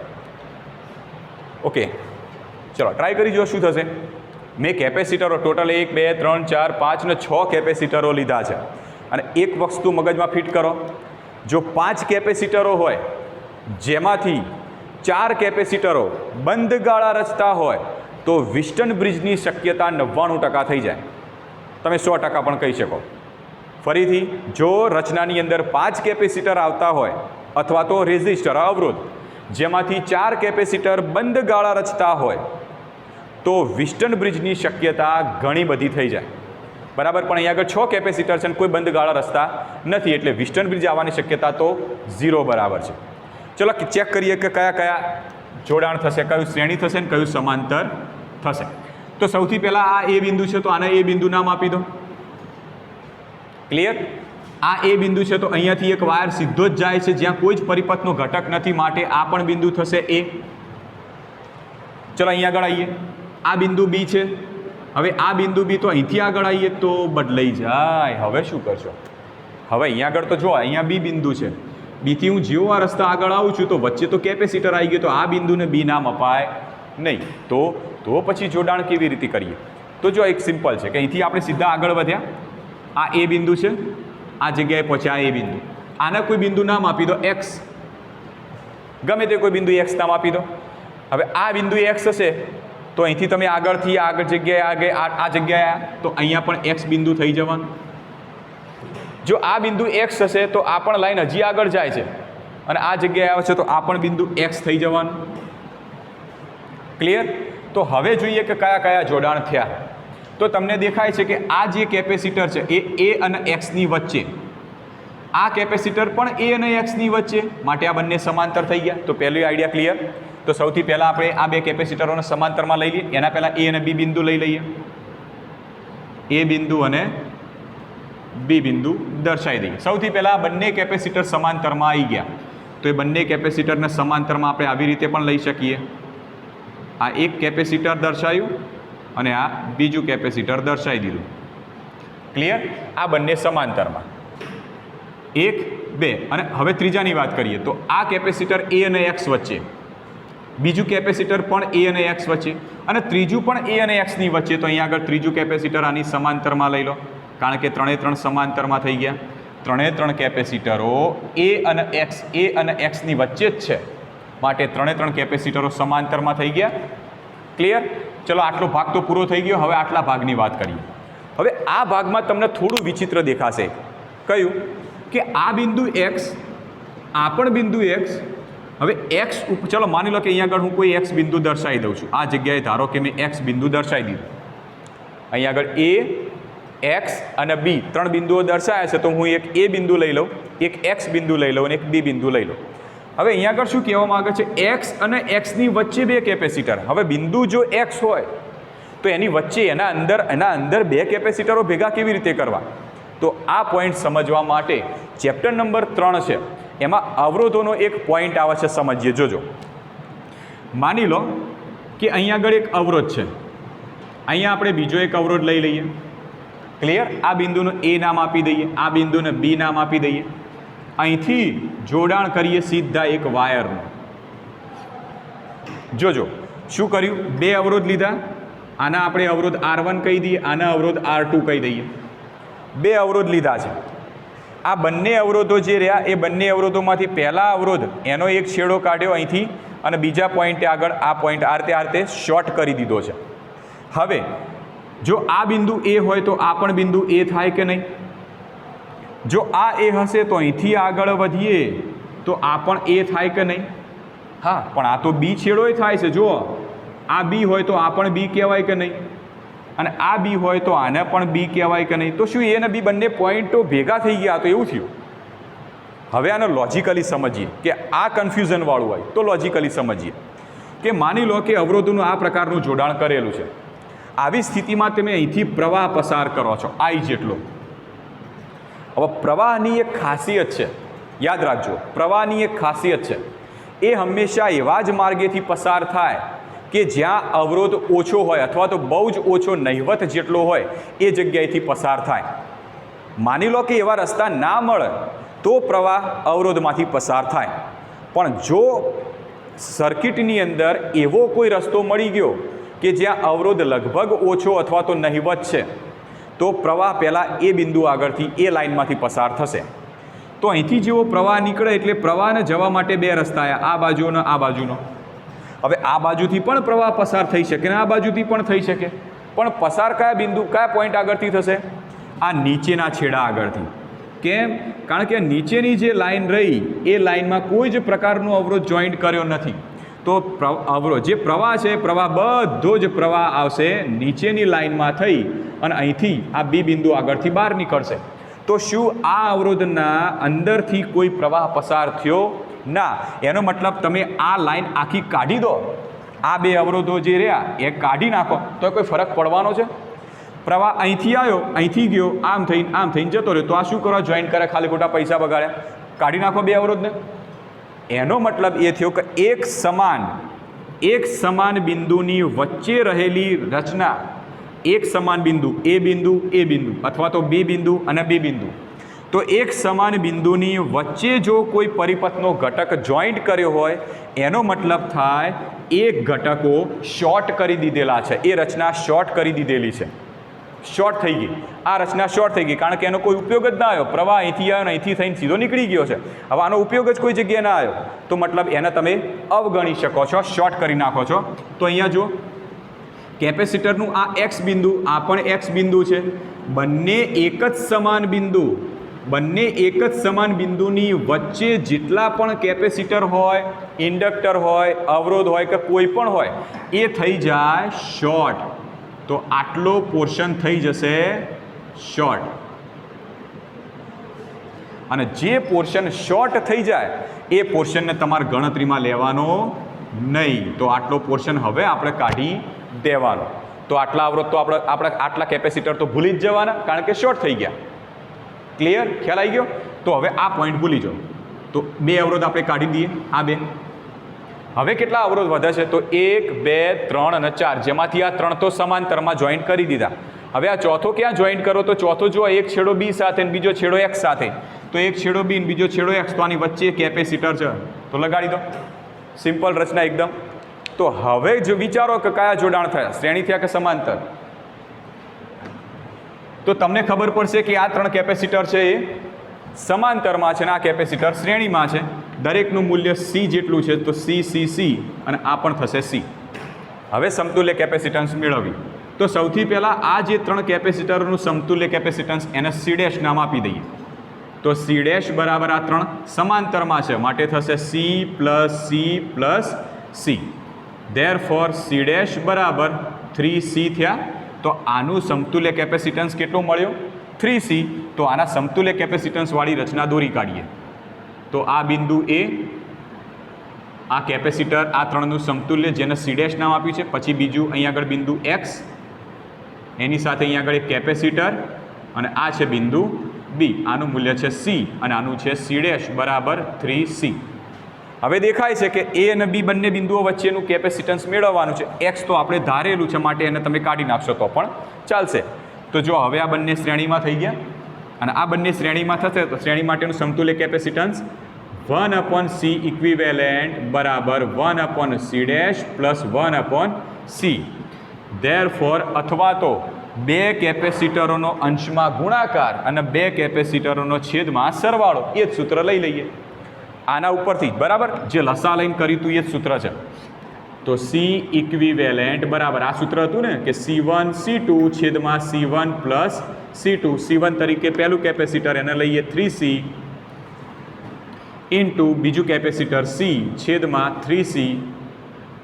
ઓકે, ચલો ટ્રાય કરી જો શું થશે. મેં કેપેસિટરો ટોટલ 1 2 3 4 5 ને 6 કેપેસિટરો લીધા છે. અને એક વસ્તુ મગજમાં ફિટ કરો, જો 5 કેપેસિટરો હોય જેમાંથી 4 કેપેસિટરો બંધ ગાળા રચતા હોય તો વિસ્ટન બ્રિજની શક્યતા 99% થઈ જાય. તમે 100% પણ કહી શકો. ફરીથી, જો રચનાની અંદર 5 કેપેસિટર આવતા હોય અથવા તો રેઝિસ્ટર અવરોધ જેમાંથી 4 કેપેસિટર બંધ ગાળા રચતા હોય તો વિસ્ટન બ્રિજની શક્યતા ઘણી બધી થઈ જાય. બરાબર, પણ અહીંયા આગળ 6 કેપેસિટર છે અને કોઈ બંધ ગાળા રચતા નથી એટલે વિસ્ટન બ્રિજ આવવાની શક્યતા તો 0 બરાબર છે. ચલો ચેક કરીએ કે કયા કયા જોડાણ થશે, કયું શ્રેણી થશે ને કયું સમાંતર થશે. તો સૌથી પહેલાં આ એ બિંદુ છે તો આને એ બિંદુ નામ આપી દો. ક્લિયર? આ એ બિંદુ છે તો અહીંયાથી એક વાયર સીધો જ જાય છે જ્યાં કોઈ જ પરિપથનો ઘટક નથી, માટે આ પણ બિંદુ થશે A. ચલો અહીંયા આગળ આવીએ. આ બિંદુ B છે. હવે આ બિંદુ B તો અહીંથી આગળ આવીએ તો બદલાઈ જાય. હવે શું કરશો? હવે અહીંયા આગળ તો જો અહીંયા B બિંદુ છે, બીથી હું જેવો આ રસ્તા આગળ આવું છું તો વચ્ચે તો કેપેસિટર આવી ગયો, તો આ બિંદુને B નામ અપાય નહીં. તો પછી જોડાણ કેવી રીતે કરીએ? તો જો એક સિમ્પલ છે કે અહીંથી આપણે સીધા આગળ વધ્યા, આ એ બિંદુ છે, આ જગ્યાએ પહોંચ્યા એ બિંદુ, આને કોઈ બિંદુ નામ આપી દો X. ગમે તે કોઈ બિંદુ X નામ આપી દો. હવે આ બિંદુ X હશે તો અહીંથી તમે આગળથી આગળ જગ્યાએ આ જગ્યાએ આવ્યા તો અહીંયા પણ X બિંદુ થઈ જવાનું. જો આ બિંદુ X હશે તો આ પણ લાઈન હજી આગળ જાય છે અને આ જગ્યાએ આવે છે તો આ પણ બિંદુ X થઈ જવાનું. ક્લિયર? તો હવે જોઈએ કે કયા કયા જોડાણ થયા. તો તમને દેખાય છે કે આ જે કેપેસિટર છે એ A અને X ની વચ્ચે, આ કેપેસિટર પણ A અને X ની વચ્ચે, માટે આ બંને સમાંતર થઈ ગયા. તો પહેલું આઈડિયા ક્લિયર. તો સૌથી પહેલાં આપણે આ બે કેપેસિટરોને સમાંતરમાં લઈ લઈએ. એના પહેલાં A અને B બિંદુ લઈ લઈએ. A બિંદુ અને B બિંદુ દર્શાવી દઈએ. સૌથી પહેલાં બંને કેપેસિટર સમાંતરમાં આવી ગયા તો એ બંને કેપેસિટરને સમાંતરમાં આપણે આવી રીતે પણ લઈ શકીએ. આ એક કેપેસિટર દર્શાવ્યું અને આ બીજું કેપેસિટર દર્શાવી દીધું. ક્લિયર? આ બંને સમાંતરમાં 1 2. અને હવે ત્રીજાની વાત કરીએ તો આ કેપેસિટર A અને X વચ્ચે, બીજું કેપેસિટર પણ A અને X વચ્ચે, અને ત્રીજું પણ A અને X ની વચ્ચે. તો અહીંયા આગળ ત્રીજું કેપેસિટર આની સમાંતરમાં લઈ લો કારણ કે 3 સમાંતરમાં થઈ ગયા. ત્રણે ત્રણ કેપેસિટરો એ અને એક્સની વચ્ચે જ છે, માટે ત્રણે ત્રણ કેપેસિટરો સમાંતરમાં થઈ ગયા. ક્લિયર? ચલો આટલો ભાગ તો પૂરો થઈ ગયો. હવે આટલા ભાગની વાત કરીએ. હવે આ ભાગમાં તમને થોડું વિચિત્ર દેખાશે. કયું? કે આ બિંદુ એક્સ, આ પણ બિંદુ એક્સ. હવે એક્સ ઉપર ચલો માની લો કે અહીંયા આગળ હું કોઈ એક્સ બિંદુ દર્શાવી દઉં છું. આ જગ્યાએ ધારો કે મેં એક્સ બિંદુ દર્શાવી દીધું. અહીંયા આગળ એ, એક્સ અને બી ત્રણ બિંદુઓ દર્શાવ્યા છે, તો હું એક એ બિંદુ લઈ લઉં, એક એક્સ બિંદુ લઈ લઉં અને એક બી બિંદુ લઈ લઉં. હવે અહીંયા આગળ શું કહેવામાં આવે છે? એક્સ અને એક્સની વચ્ચે બે કેપેસિટર. હવે બિંદુ જો એક્સ હોય તો એની વચ્ચે એના અંદર બે કેપેસિટરો ભેગા કેવી રીતે કરવા? તો આ પોઈન્ટ સમજવા માટે ચેપ્ટર નંબર 3 છે, એમાં અવરોધોનો એક પોઈન્ટ આવે છે, સમજીએ. જોજો. માની લો કે અહીંયા આગળ એક અવરોધ છે, અહીંયા આપણે બીજો એક અવરોધ લઈ લઈએ. ક્લિયર? આ બિંદુને એ નામ આપી દઈએ, આ બિંદુને બી નામ આપી દઈએ. અહીંથી જોડાણ કરીએ સીધા એક વાયરનું. જોજો શું કર્યું? બે અવરોધ લીધા. આના આપણે અવરોધ R1 કહી દઈએ, આના અવરોધ R2 કહી દઈએ. બે અવરોધ લીધા છે. આ બંને અવરોધો જે રહ્યા એ બંને અવરોધોમાંથી પહેલા અવરોધ એનો એક છેડો કાઢ્યો અહીંથી અને બીજા પોઈન્ટે આગળ આ પોઈન્ટ આ રીતે શોર્ટ કરી દીધો છે. હવે જો આ બિંદુ એ હોય તો આ પણ બિંદુ એ થાય કે નહીં? જો આ એ હશે તો અહીંથી આગળ વધીએ તો આ પણ એ થાય કે નહીં? હા, પણ આ તો બી છેડોય થાય છે. જુઓ, આ બી હોય તો આ પણ બી કહેવાય કે નહીં? અને આ બી હોય તો આને પણ બી કહેવાય કે નહીં? તો શું એ અને બી બંને પોઈન્ટો ભેગા થઈ ગયા? તો એવું થયું. હવે આને લોજિકલી સમજીએ કે આ કન્ફ્યુઝનવાળું હોય તો લોજિકલી સમજીએ કે માની લો કે અવરોધોનું આ પ્રકારનું જોડાણ કરેલું છે. આવી સ્થિતિમાં તમે અહીંથી પ્રવાહ પસાર કરો છો I જેટલો. હવે પ્રવાહની એક ખાસિયત છે, યાદ રાખજો, પ્રવાહની એક ખાસિયત છે, એ હંમેશા એવા જ માર્ગેથી પસાર થાય કે જ્યાં અવરોધ ઓછો હોય અથવા તો બહુ જ ઓછો, નહિવત જેટલો હોય એ જગ્યાએથી પસાર થાય. માની લો કે એવા રસ્તા ના મળે તો પ્રવાહ અવરોધમાંથી પસાર થાય. પણ જો સર્કિટની અંદર એવો કોઈ રસ્તો મળી ગયો કે જ્યાં અવરોધ લગભગ ઓછો અથવા તો નહિવત છે, તો પ્રવાહ પહેલાં એ બિંદુ આગળથી એ લાઇનમાંથી પસાર થશે. તો અહીંથી જેવો પ્રવાહ નીકળે એટલે પ્રવાહને જવા માટે બે રસ્તા આવ્યા, આ બાજુનો આ બાજુનો. હવે આ બાજુથી પણ પ્રવાહ પસાર થઈ શકે ને આ બાજુથી પણ થઈ શકે, પણ પસાર કયા બિંદુ, કયા પોઈન્ટ આગળથી થશે? આ નીચેના છેડા આગળથી. કેમ? કારણ કે નીચેની જે લાઈન રહી એ લાઇનમાં કોઈ જ પ્રકારનો અવરોધ જોઈન્ટ કર્યો નથી. તો અવરોધ જે પ્રવાહ છે, પ્રવાહ બધો જ પ્રવાહ આવશે નીચેની લાઇનમાં થઈ અને અહીંથી આ બી બિંદુ આગળથી બહાર નીકળશે. તો શું આ અવરોધના અંદરથી કોઈ પ્રવાહ પસાર થયો? ના. એનો મતલબ તમે આ લાઈન આખી કાઢી દો, આ બે અવરોધો જે રહ્યા એ કાઢી નાખો તો કોઈ ફરક પડવાનો છે? પ્રવાહ અહીંથી આવ્યો, અહીંથી ગયો, આમ થઈને જતો રહ્યો, તો આ શું કરવા જોઈન્ટ કરે? ખાલી ખોટા પૈસા બગાડ્યા. કાઢી નાખો બે અવરોધને. એનો મતલબ એ થયો કે એક સમાન બિંદુની વચ્ચે રહેલી રચના, એક સમાન બિંદુ એ બિંદુ અથવા તો બી બિંદુ અને બી બિંદુ, તો એક સમાન બિંદુની વચ્ચે જો કોઈ પરિપથનો ઘટક જોઈન્ટ કર્યો હોય એનો મતલબ થાય એ ઘટકો શોર્ટ કરી દીધેલા છે, એ રચના શોર્ટ કરી દીધેલી છે, શોર્ટ થઈ ગઈ. આ રચના શોર્ટ થઈ ગઈ કારણ કે એનો કોઈ ઉપયોગ જ ના આવ્યો. પ્રવાહ અહીંથી આવ્યો ને અહીંથી થઈને સીધો નીકળી ગયો છે. હવે આનો ઉપયોગ જ કોઈ જગ્યાએ ના આવ્યો, તો મતલબ એને તમે અવગણી શકો છો, શોર્ટ કરી નાખો છો. તો અહીંયા જો કેપેસિટરનું આ એક્સ બિંદુ, આ પણ એક્સ બિંદુ છે, બંને એક જ સમાન બિંદુની વચ્ચે જેટલા પણ કેપેસિટર હોય, ઇન્ડક્ટર હોય, અવરોધ હોય કે કોઈ પણ હોય એ થઈ જાય શોર્ટ. તો આટલો પોર્શન થઈ જશે શોર્ટ. અને જે પોર્શન શોર્ટ થઈ જાય એ પોર્શનને તમારે ગણતરીમાં લેવાનો નહીં. તો આટલો પોર્શન હવે આપણે કાઢી દેવાનો. તો આટલા અવરોધ તો આપણે આટલા કેપેસિટર તો ભૂલી જ જવાના કારણ કે શોર્ટ થઈ ગયા. ક્લિયર? ખ્યાલ આવી ગયો? તો હવે આ પોઈન્ટ ભૂલી જાઓ. તો બે અવરોધ આપણે કાઢી દઈએ, આ બે. હવે કેટલા અવરોધ વધે છે? તો 1, 2, 3 અને 4, જેમાંથી આ 3 તો સમાંતરમાં જોઈન્ટ કરી દીધા. હવે આ ચોથો ક્યાં જોઈન્ટ કરો? તો ચોથો જો એક છેડો બી સાથે અને બીજો છેડો એક્સ સાથે, તો એક છેડો બી અને બીજો છેડો એક્સ, તો આની વચ્ચે કેપેસિટર છે તો લગાડી દો. સિમ્પલ રચના એકદમ. તો હવે જો વિચારો કે કયા જોડાણ થયા, શ્રેણી થયા કે સમાંતર? તો તમને ખબર પડશે કે આ 3 કેપેસિટર છે એ સમાંતરમાં છે અને આ કેપેસિટર શ્રેણીમાં છે. દરેકનું મૂલ્ય સી જેટલું છે, તો સી અને આ પણ થશે સી. હવે સમતુલ્ય કેપેસિટન્સ મેળવવી તો સૌથી પહેલાં આ જે 3 કેપેસિટરોનું સમતુલ્ય કેપેસિટન્સ એને સી ડેશ નામ આપી દઈએ. તો સી ડેશ બરાબર આ 3 સમાંતરમાં છે માટે થશે C plus C plus C. Therefore C dash બરાબર 3C થયા. તો આનું સમતુલ્ય કેપેસિટન્સ કેટલું મળ્યો? 3C. તો આના સમતુલ્ય કેપેસિટન્સવાળી રચના દોરી કાઢીએ. તો આ બિંદુ એ, આ કેપેસિટર આ 3નું સમતુલ્ય જેને સી ડેશ નામ આપ્યું છે. પછી બીજું અહીંયા આગળ બિંદુ એક્સ, એની સાથે અહીંયા આગળ એક કેપેસિટર, અને આ છે બિંદુ બી. આનું મૂલ્ય છે સી અને આનું છે સી ડેશ બરાબર 3C. હવે દેખાય છે કે એ અને બી બંને બિંદુઓ વચ્ચેનું કેપેસિટન્સ મેળવવાનું છે. એક્સ તો આપણે ધારેલું છે માટે એને તમે કાઢી નાખશો તો પણ ચાલશે. તો જો હવે આ બંને શ્રેણીમાં થઈ ગયા અને આ બંને શ્રેણીમાં થશે તો શ્રેણી માટેનું સમતુલ્ય કેપેસિટન્સ 1/c ઇક્વિવેલેન્ટ બરાબર 1/c dash plus 1/c. Therefore અથવા તો 2 કેપેસિટરોનો અંશમાં ગુણાકાર અને 2 કેપેસિટરોનો છેદમાં સરવાળો, એ જ સૂત્ર લઈ લઈએ આના ઉપરથી. બરાબર, જે લસા લઈને કર્યું હતું એ જ સૂત્ર છે. તો સી ઇક્વિવેલેન્ટ બરાબર આ સૂત્ર હતું ને કે C1 C2 છેદમાં C1 પ્લસ C2. C1 તરીકે પહેલું કેપેસિટર એને લઈએ 3C ઇન્ટુ બીજું કેપેસિટર C છેદમાં 3C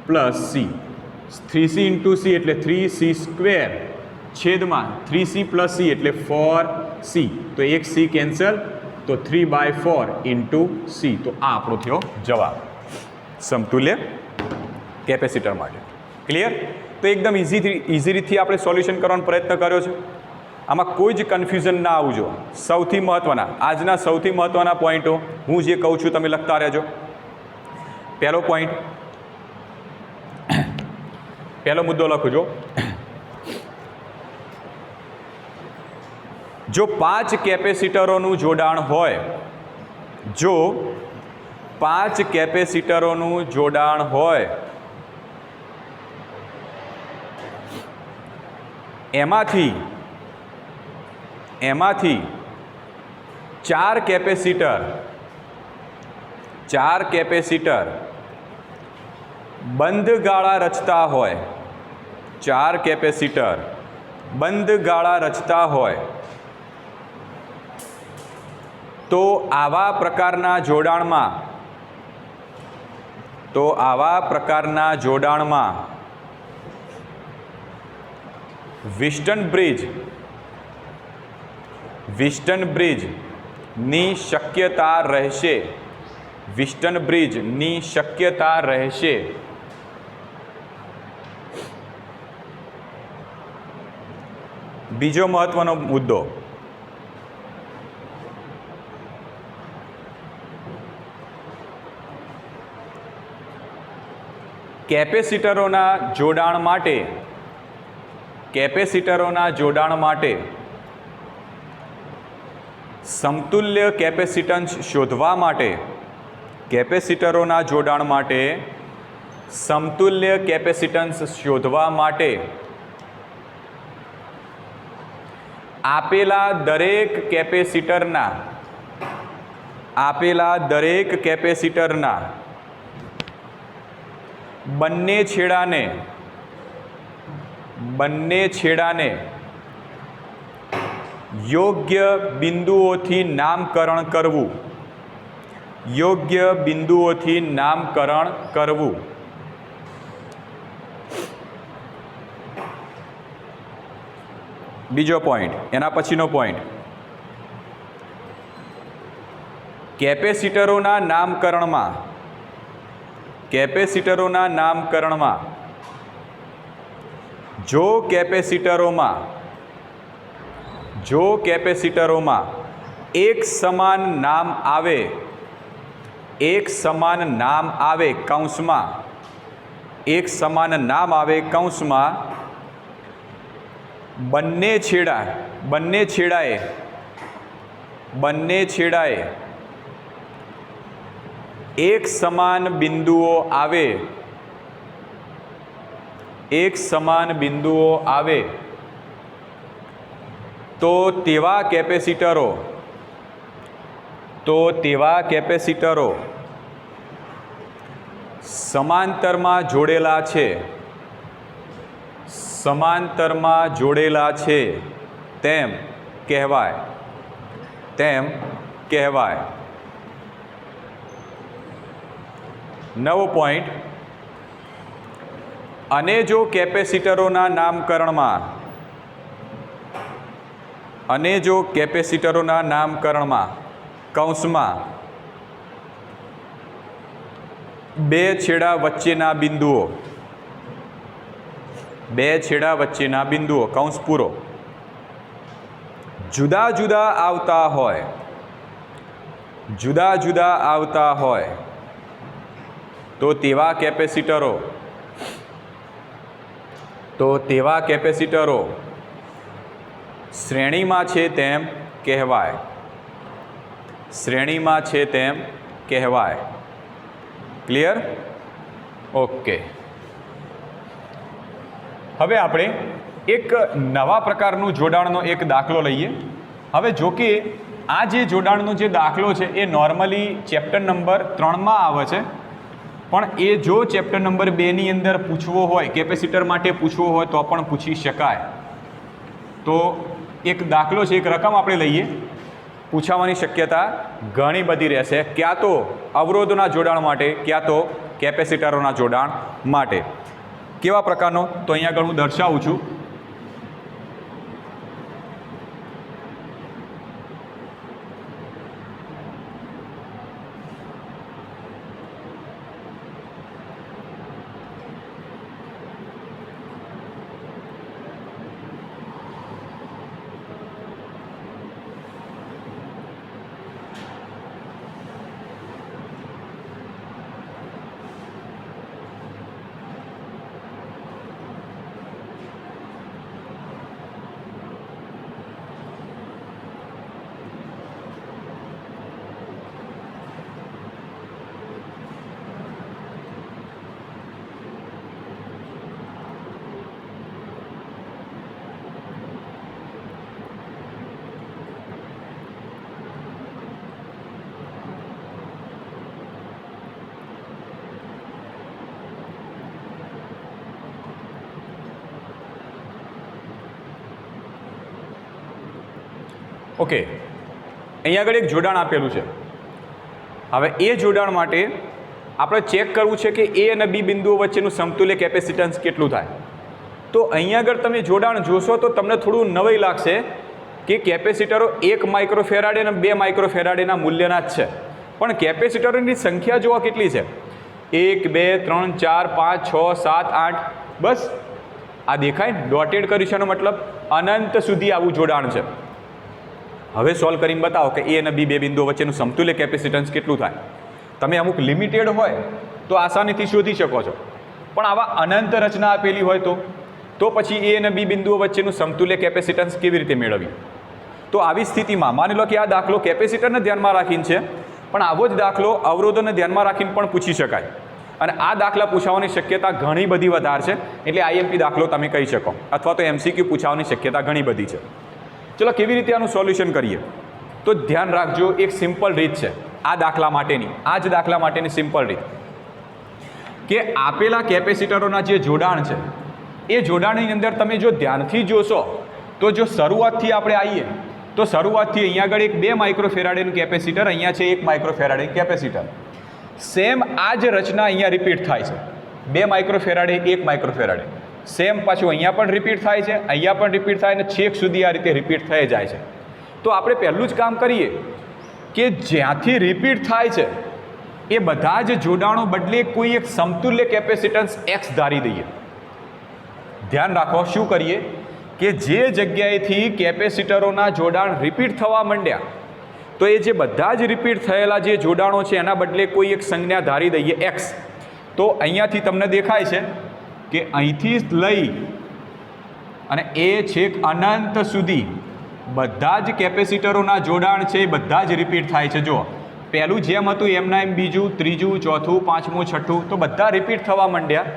plus C. 3C into C એટલે 3C સ્ક્વેર છેદમાં 3C પ્લસ C એટલે 4C. તો એક C કેન્સલ, તો 3/4 ઇન્ટુ C. તો આ આપણો થયો જવાબ સમતુલ્ય કેપેસિટર માટે. ક્લિયર? તો એકદમ ઇઝી રીતથી આપણે સોલ્યુશન કરવાનો પ્રયત્ન કર્યો છે. આમાં કોઈ જ કન્ફ્યુઝન ના આવવું જોઈએ. સૌથી મહત્ત્વના, આજના સૌથી મહત્ત્વના પોઈન્ટો હું જે કહું છું તમે લખતા રહેજો. પહેલો પોઈન્ટ, પહેલો મુદ્દો લખજો. જો 5 કેપેસિટરોનું જોડાણ હોય, જો 5 કેપેસિટરોનું જોડાણ હોય, એમાંથી 4 કેપેસિટર બંધ ગાળા રચતા હોય, 4 કેપેસિટર બંધ ગાળા રચતા હોય, તો આવા પ્રકારના જોડાણમાં વિસ્ટન બ્રિજની શક્યતા રહેશે. વિસ્ટન બ્રિજની શક્યતા રહેશે. બીજો મહત્વનો મુદ્દો, કેપેસિટરોના જોડાણ માટે સમતુલ્ય કેપેસિટન્સ શોધવા માટે, કેપેસિટરોના જોડાણ માટે સમતુલ્ય કેપેસિટન્સ શોધવા માટે આપેલા દરેક કેપેસિટરના બંને છેડાને યોગ્ય બિંદુઓથી નામકરણ કરવું. બીજો પોઈન્ટ, એના પછીનો પોઈન્ટ, કેપેસિટરોના નામકરણમાં જો કેપેસિટરોમાં એક સમાન નામ આવે કૌંસમાં બંને છેડાએ એક સમાન બિંદુઓ આવે તો તેવા કેપેસિટરો તો તેવા કેપેસિટરો સમાંતરમાં જોડેલા છે, સમાંતરમાં જોડેલા છે તેમ કહેવાય, તેમ કહેવાય. 9 પોઈન્ટ. અને જો કેપેસિટરોના નામકરણમાં, અને જો કેપેસિટરોના નામકરણમાં કૌંસમાં બે છેડા વચ્ચેના બિંદુઓ, બે છેડા વચ્ચેના બિંદુઓ કૌંસ પૂરો જુદા જુદા આવતા હોય, જુદા જુદા આવતા હોય તો તેવા કેપેસિટરો, તો તેવા કેપેસિટરો શ્રેણીમાં છે તેમ કહેવાય, શ્રેણીમાં છે તેમ કહેવાય. ક્લિયર? ઓકે. હવે આપણે એક નવા પ્રકારનું જોડાણનો એક દાખલો લઈએ. હવે જો કે આ જે જોડાણનો જે દાખલો છે એ નોર્મલી ચેપ્ટર નંબર 3માં આવે છે, પણ એ જો ચેપ્ટર નંબર 2ની અંદર પૂછવો હોય, કેપેસિટર માટે પૂછવો હોય તો પણ પૂછી શકાય. તો એક દાખલો છે, એક રકમ આપણે લઈએ, પૂછાવાની શક્યતા ઘણી બધી રહેશે, ક્યાં તો અવરોધોના જોડાણ માટે, ક્યાં તો કેપેસિટરોના જોડાણ માટે. કેવા પ્રકારનો? તો અહીંયા આગળ હું દર્શાવું છું. ઓકે, અહીંયા આગળ એક જોડાણ આપેલું છે. હવે એ જોડાણ માટે આપણે ચેક કરવું છે કે એ અને બી બિંદુઓ વચ્ચેનું સમતુલ્ય કેપેસિટન્સ કેટલું થાય. તો અહીંયા આગળ તમે જોડાણ જોશો તો તમને થોડું નવાઈ લાગશે કે કેપેસિટરો 1 માઇક્રોફેરાડે અને 2 માઇક્રોફેરાડેના મૂલ્યના જ છે, પણ કેપેસિટરોની સંખ્યા જોવા કેટલી છે? 1 2 3 4 5 6 7 8. બસ આ દેખાય, ડોટેડ કર્યું છે, એનો મતલબ અનંત સુધી આવું જોડાણ છે. હવે સોલ્વ કરીને બતાવો કે એ અને બી બે બિંદુઓ વચ્ચેનું સમતુલ્ય કેપેસિટન્સ કેટલું થાય. તમે અમુક લિમિટેડ હોય તો આસાનીથી શોધી શકો છો, પણ આવા અનંત રચના આપેલી હોય તો પછી એ અને બી બિંદુઓ વચ્ચેનું સમતુલ્ય કેપેસિટન્સ કેવી રીતે મેળવવું? તો આવી સ્થિતિમાં માની લો કે આ દાખલો કેપેસિટરને ધ્યાનમાં રાખીને છે, પણ આવો જ દાખલો અવરોધોને ધ્યાનમાં રાખીને પણ પૂછી શકાય, અને આ દાખલા પૂછાવાની શક્યતા ઘણી બધી વધારે છે. એટલે આઈએમપી દાખલો તમે કહી શકો, અથવા તો એમસીક્યુ પૂછાવાની શક્યતા ઘણી બધી છે. ચલો કેવી રીતે આનું સોલ્યુશન કરીએ? તો ધ્યાન રાખજો, એક સિમ્પલ રીત છે આ દાખલા માટેની, આ જ દાખલા માટેની સિમ્પલ રીત કે આપેલા કેપેસિટરોના જે જોડાણ છે એ જોડાણની અંદર તમે જો ધ્યાનથી જોશો તો જો શરૂઆતથી આપણે આવીએ તો શરૂઆતથી અહીંયા આગળ એક 2 માઇક્રોફેરાડેનું કેપેસિટર, અહીંયા છે 1 માઇક્રોફેરાડે કેપેસિટર. સેમ આ જ રચના અહીંયા રિપીટ થાય છે, 2 માઇક્રોફેરાડે 1 માઇક્રોફેરાડે. સેમ પાછું અહીંયા પણ રિપીટ થાય છે, અહીંયા પણ રિપીટ થાય, અને છેક સુધી આ રીતે રિપીટ થઈ જાય છે. તો આપણે પહેલું જ કામ કરીએ કે જ્યાંથી રિપીટ થાય છે એ બધા જ જોડાણો બદલે કોઈ એક સમતુલ્ય કેપેસિટન્સ એક્સ ધારી દઈએ. ધ્યાન રાખો, શું કરીએ કે જે જગ્યાએથી કેપેસિટરોના જોડાણ રિપીટ થવા માંડ્યા તો એ જે બધા જ રિપીટ થયેલા જે જોડાણો છે એના બદલે કોઈ એક સંજ્ઞા ધારી દઈએ એક્સ. તો અહીંયાથી તમને દેખાય છે કે અહીંથી લઈ અને એ છેક અનંત સુધી બધા જ કેપેસિટરોના જોડાણ છે એ બધા જ રિપીટ થાય છે. જો પહેલું જેમ હતું એમના એમ બીજું, ત્રીજું, ચોથું, પાંચમું, છઠ્ઠું, તો બધા રિપીટ થવા માંડ્યા.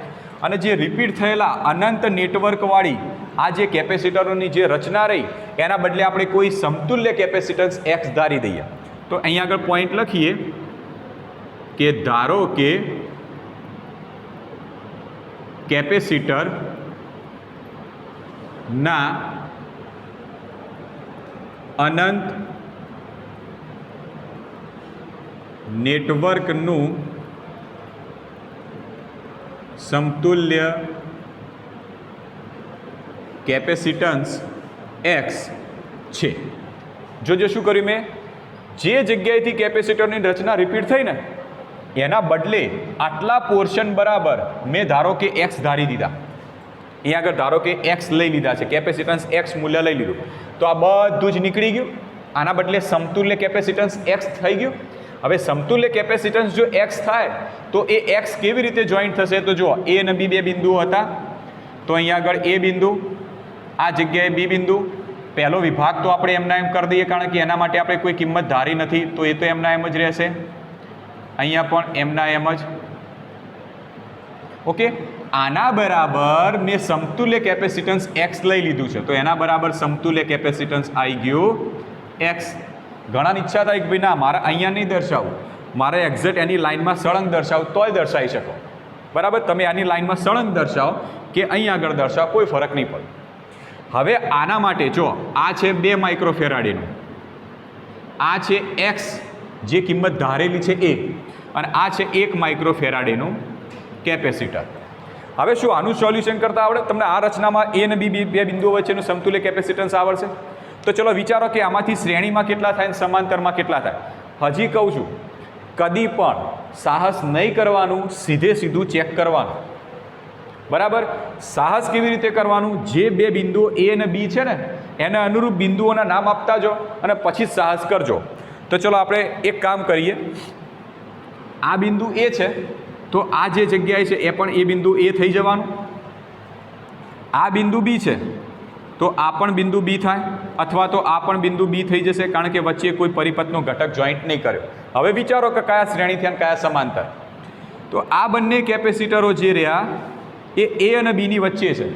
અને જે રિપીટ થયેલા અનંત નેટવર્કવાળી આ જે કેપેસિટરોની જે રચના રહી એના બદલે આપણે કોઈ સમતુલ્ય કેપેસિટન્સ એક્સ ધારી દઈએ. તો અહીંયા આગળ પોઈન્ટ લખીએ કે ધારો કે કેપેસિટર ના અનંત નેટવર્કનું સમતુલ્ય કેપેસિટન્સ x છે. જોજો શું કર્યું મેં, જે જગ્યાએથી કેપેસિટરની રચના રિપીટ થઈ ને એના બદલે આટલા પોર્શન બરાબર મેં ધારો કે x ધારી દીધા. અહીંયા આગળ ધારો કે x લઈ લીધા છે, કેપેસિટન્સ x મૂલ્ય લઈ લીધું, તો આ બધું જ નીકળી ગયું. આના બદલે સમતુલ્ય કેપેસિટન્સ x થઈ ગયું. હવે સમતુલ્ય કેપેસિટન્સ જો x થાય તો એ x કેવી રીતે જોઈન્ટ થશે, તો જુઓ a અને b બે બિંદુઓ હતા, તો અહીંયા આગળ a બિંદુ, આ જગ્યાએ b બિંદુ. પહેલો વિભાગ તો આપણે એમના એમ કરી દઈએ, કારણ કે એના માટે આપણે કોઈ કિંમત ધારી નથી, તો એ તો એમના એમ જ રહેશે. અહીંયા પણ એમના એમ જ. ઓકે, આના બરાબર મેં સમતુલ્ય કેપેસિટન્સ x લઈ લીધું છે, તો એના બરાબર સમતુલ્ય કેપેસિટન્સ આવી ગયું x. ઘણાની ઈચ્છા થાય કે ભાઈ ના મારે અહીંયા નહીં દર્શાવું, મારે એક્ઝેક્ટ એની લાઇનમાં સળંગ દર્શાવું તોય દર્શાવી શકો. બરાબર, તમે આની લાઇનમાં સળંગ દર્શાવો કે અહીં આગળ દર્શાવો, કોઈ ફરક નહીં પડે. હવે આના માટે જો આ છે 2 માઇક્રોફેરાડેનું, આ છે x જે કિંમત ધારેલી છે એ, અને આ છે 1 માઇક્રોફેરાડેનું કેપેસિટર. હવે શું આનું સોલ્યુશન કરતા આવડે તમને? આ રચનામાં a અને b બે બિંદુઓ વચ્ચેનું સમતુલ્ય કેપેસિટન્સ આવડશે? તો ચલો વિચારો કે આમાંથી શ્રેણીમાં કેટલા થાય અને સમાંતરમાં કેટલા થાય. હજી કહું છું, કદી પણ સાહસ નહીં કરવાનું, સીધું ચેક કરવાનું. બરાબર, સાહસ કેવી રીતે કરવાનું? જે બે બિંદુઓ a અને b છે ને એને અનુરૂપ બિંદુઓના નામ આપતા જો અને પછી જ સાહસ કરજો. તો ચલો આપણે એક કામ કરીએ. આ બિંદુ a છે, તો આ જે જગ્યાએ છે એ પણ એ બિંદુ a થઈ જવાનું. આ બિંદુ b છે, તો આ પણ બિંદુ b થાય, અથવા તો આ પણ બિંદુ b થઈ જશે, કારણ કે વચ્ચે કોઈ પરિપથનો ઘટક જોઈન્ટ નહીં કર્યો. હવે વિચારો કે કયા શ્રેણી થયા કયા સમાંતર. તો આ બંને કેપેસિટરો જે રહ્યા એ a અને b ની વચ્ચે છે.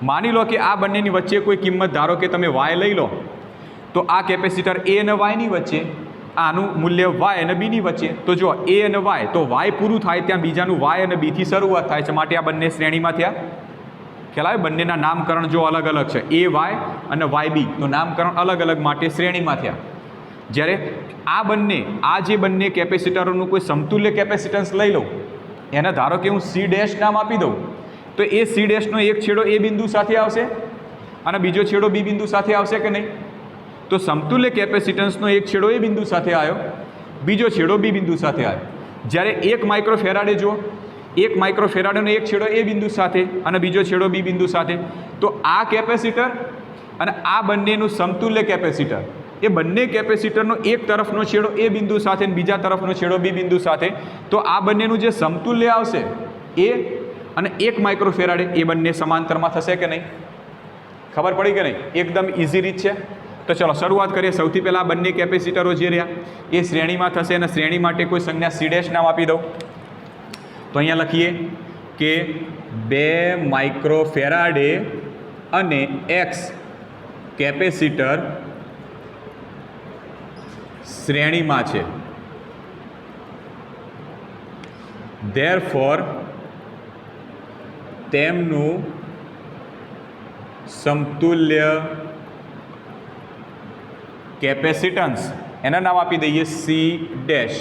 માની લો કે આ બંનેની વચ્ચે કોઈ કિંમત ધારો કે તમે y લઈ લો, તો આ કેપેસિટર a અને y ની વચ્ચે, આનું મૂલ્ય y અને b ની વચ્ચે. તો જો a અને y, તો y પૂરું થાય ત્યાં બીજાનું y અને b થી શરૂઆત થાય છે, માટે આ બંને શ્રેણીમાં થયા. ખ્યાલ આવે? બંનેના નામકરણ જો અલગ અલગ છે, a y અને y b, તો નામકરણ અલગ અલગ માટે શ્રેણીમાં થયા. જ્યારે આ જે બંને કેપેસિટરોનું કોઈ સમતુલ્ય કેપેસિટન્સ લઈ લઉં, એને ધારો કે હું c ડેશ નામ આપી દઉં, તો એ c ડેશનો એક છેડો a બિંદુ સાથે આવશે અને બીજો છેડો b બિંદુ સાથે આવશે કે નહીં? તો સમતુલ્ય કેપેસિટન્સનો એક છેડો a બિંદુ સાથે આવ્યો, બીજો છેડો b બિંદુ સાથે આવ્યો. જ્યારે 1 માઇક્રોફેરાડે જુઓ, 1 માઇક્રોફેરાડેનો એક છેડો a બિંદુ સાથે અને બીજો છેડો b બિંદુ સાથે, તો આ કેપેસિટર અને આ બંનેનું સમતુલ્ય કેપેસિટર, એ બંને કેપેસિટરનો એક તરફનો છેડો a બિંદુ સાથે અને બીજા તરફનો છેડો b બિંદુ સાથે, તો આ બંનેનું જે સમતુલ્ય આવશે એ અને 1 માઇક્રોફેરાડે, એ બંને સમાંતરમાં થશે કે નહીં? ખબર પડી કે નહીં? એકદમ ઇઝી રીત છે. તો ચલો શરૂઆત કરીએ. સૌથી પહેલાં બંને કેપેસિટરો જે રહ્યા એ શ્રેણીમાં થશે, અને શ્રેણી માટે કોઈ સંજ્ઞા c ડેશ નામ આપી દઉં. તો અહીંયા લખીએ કે 2 માઇક્રોફેરાડે અને x કેપેસિટર શ્રેણીમાં છે. ધેરફોર તેમનું સમતુલ્ય કેપેસિટન્સ, એના નામ આપી દઈએ c ડેશ.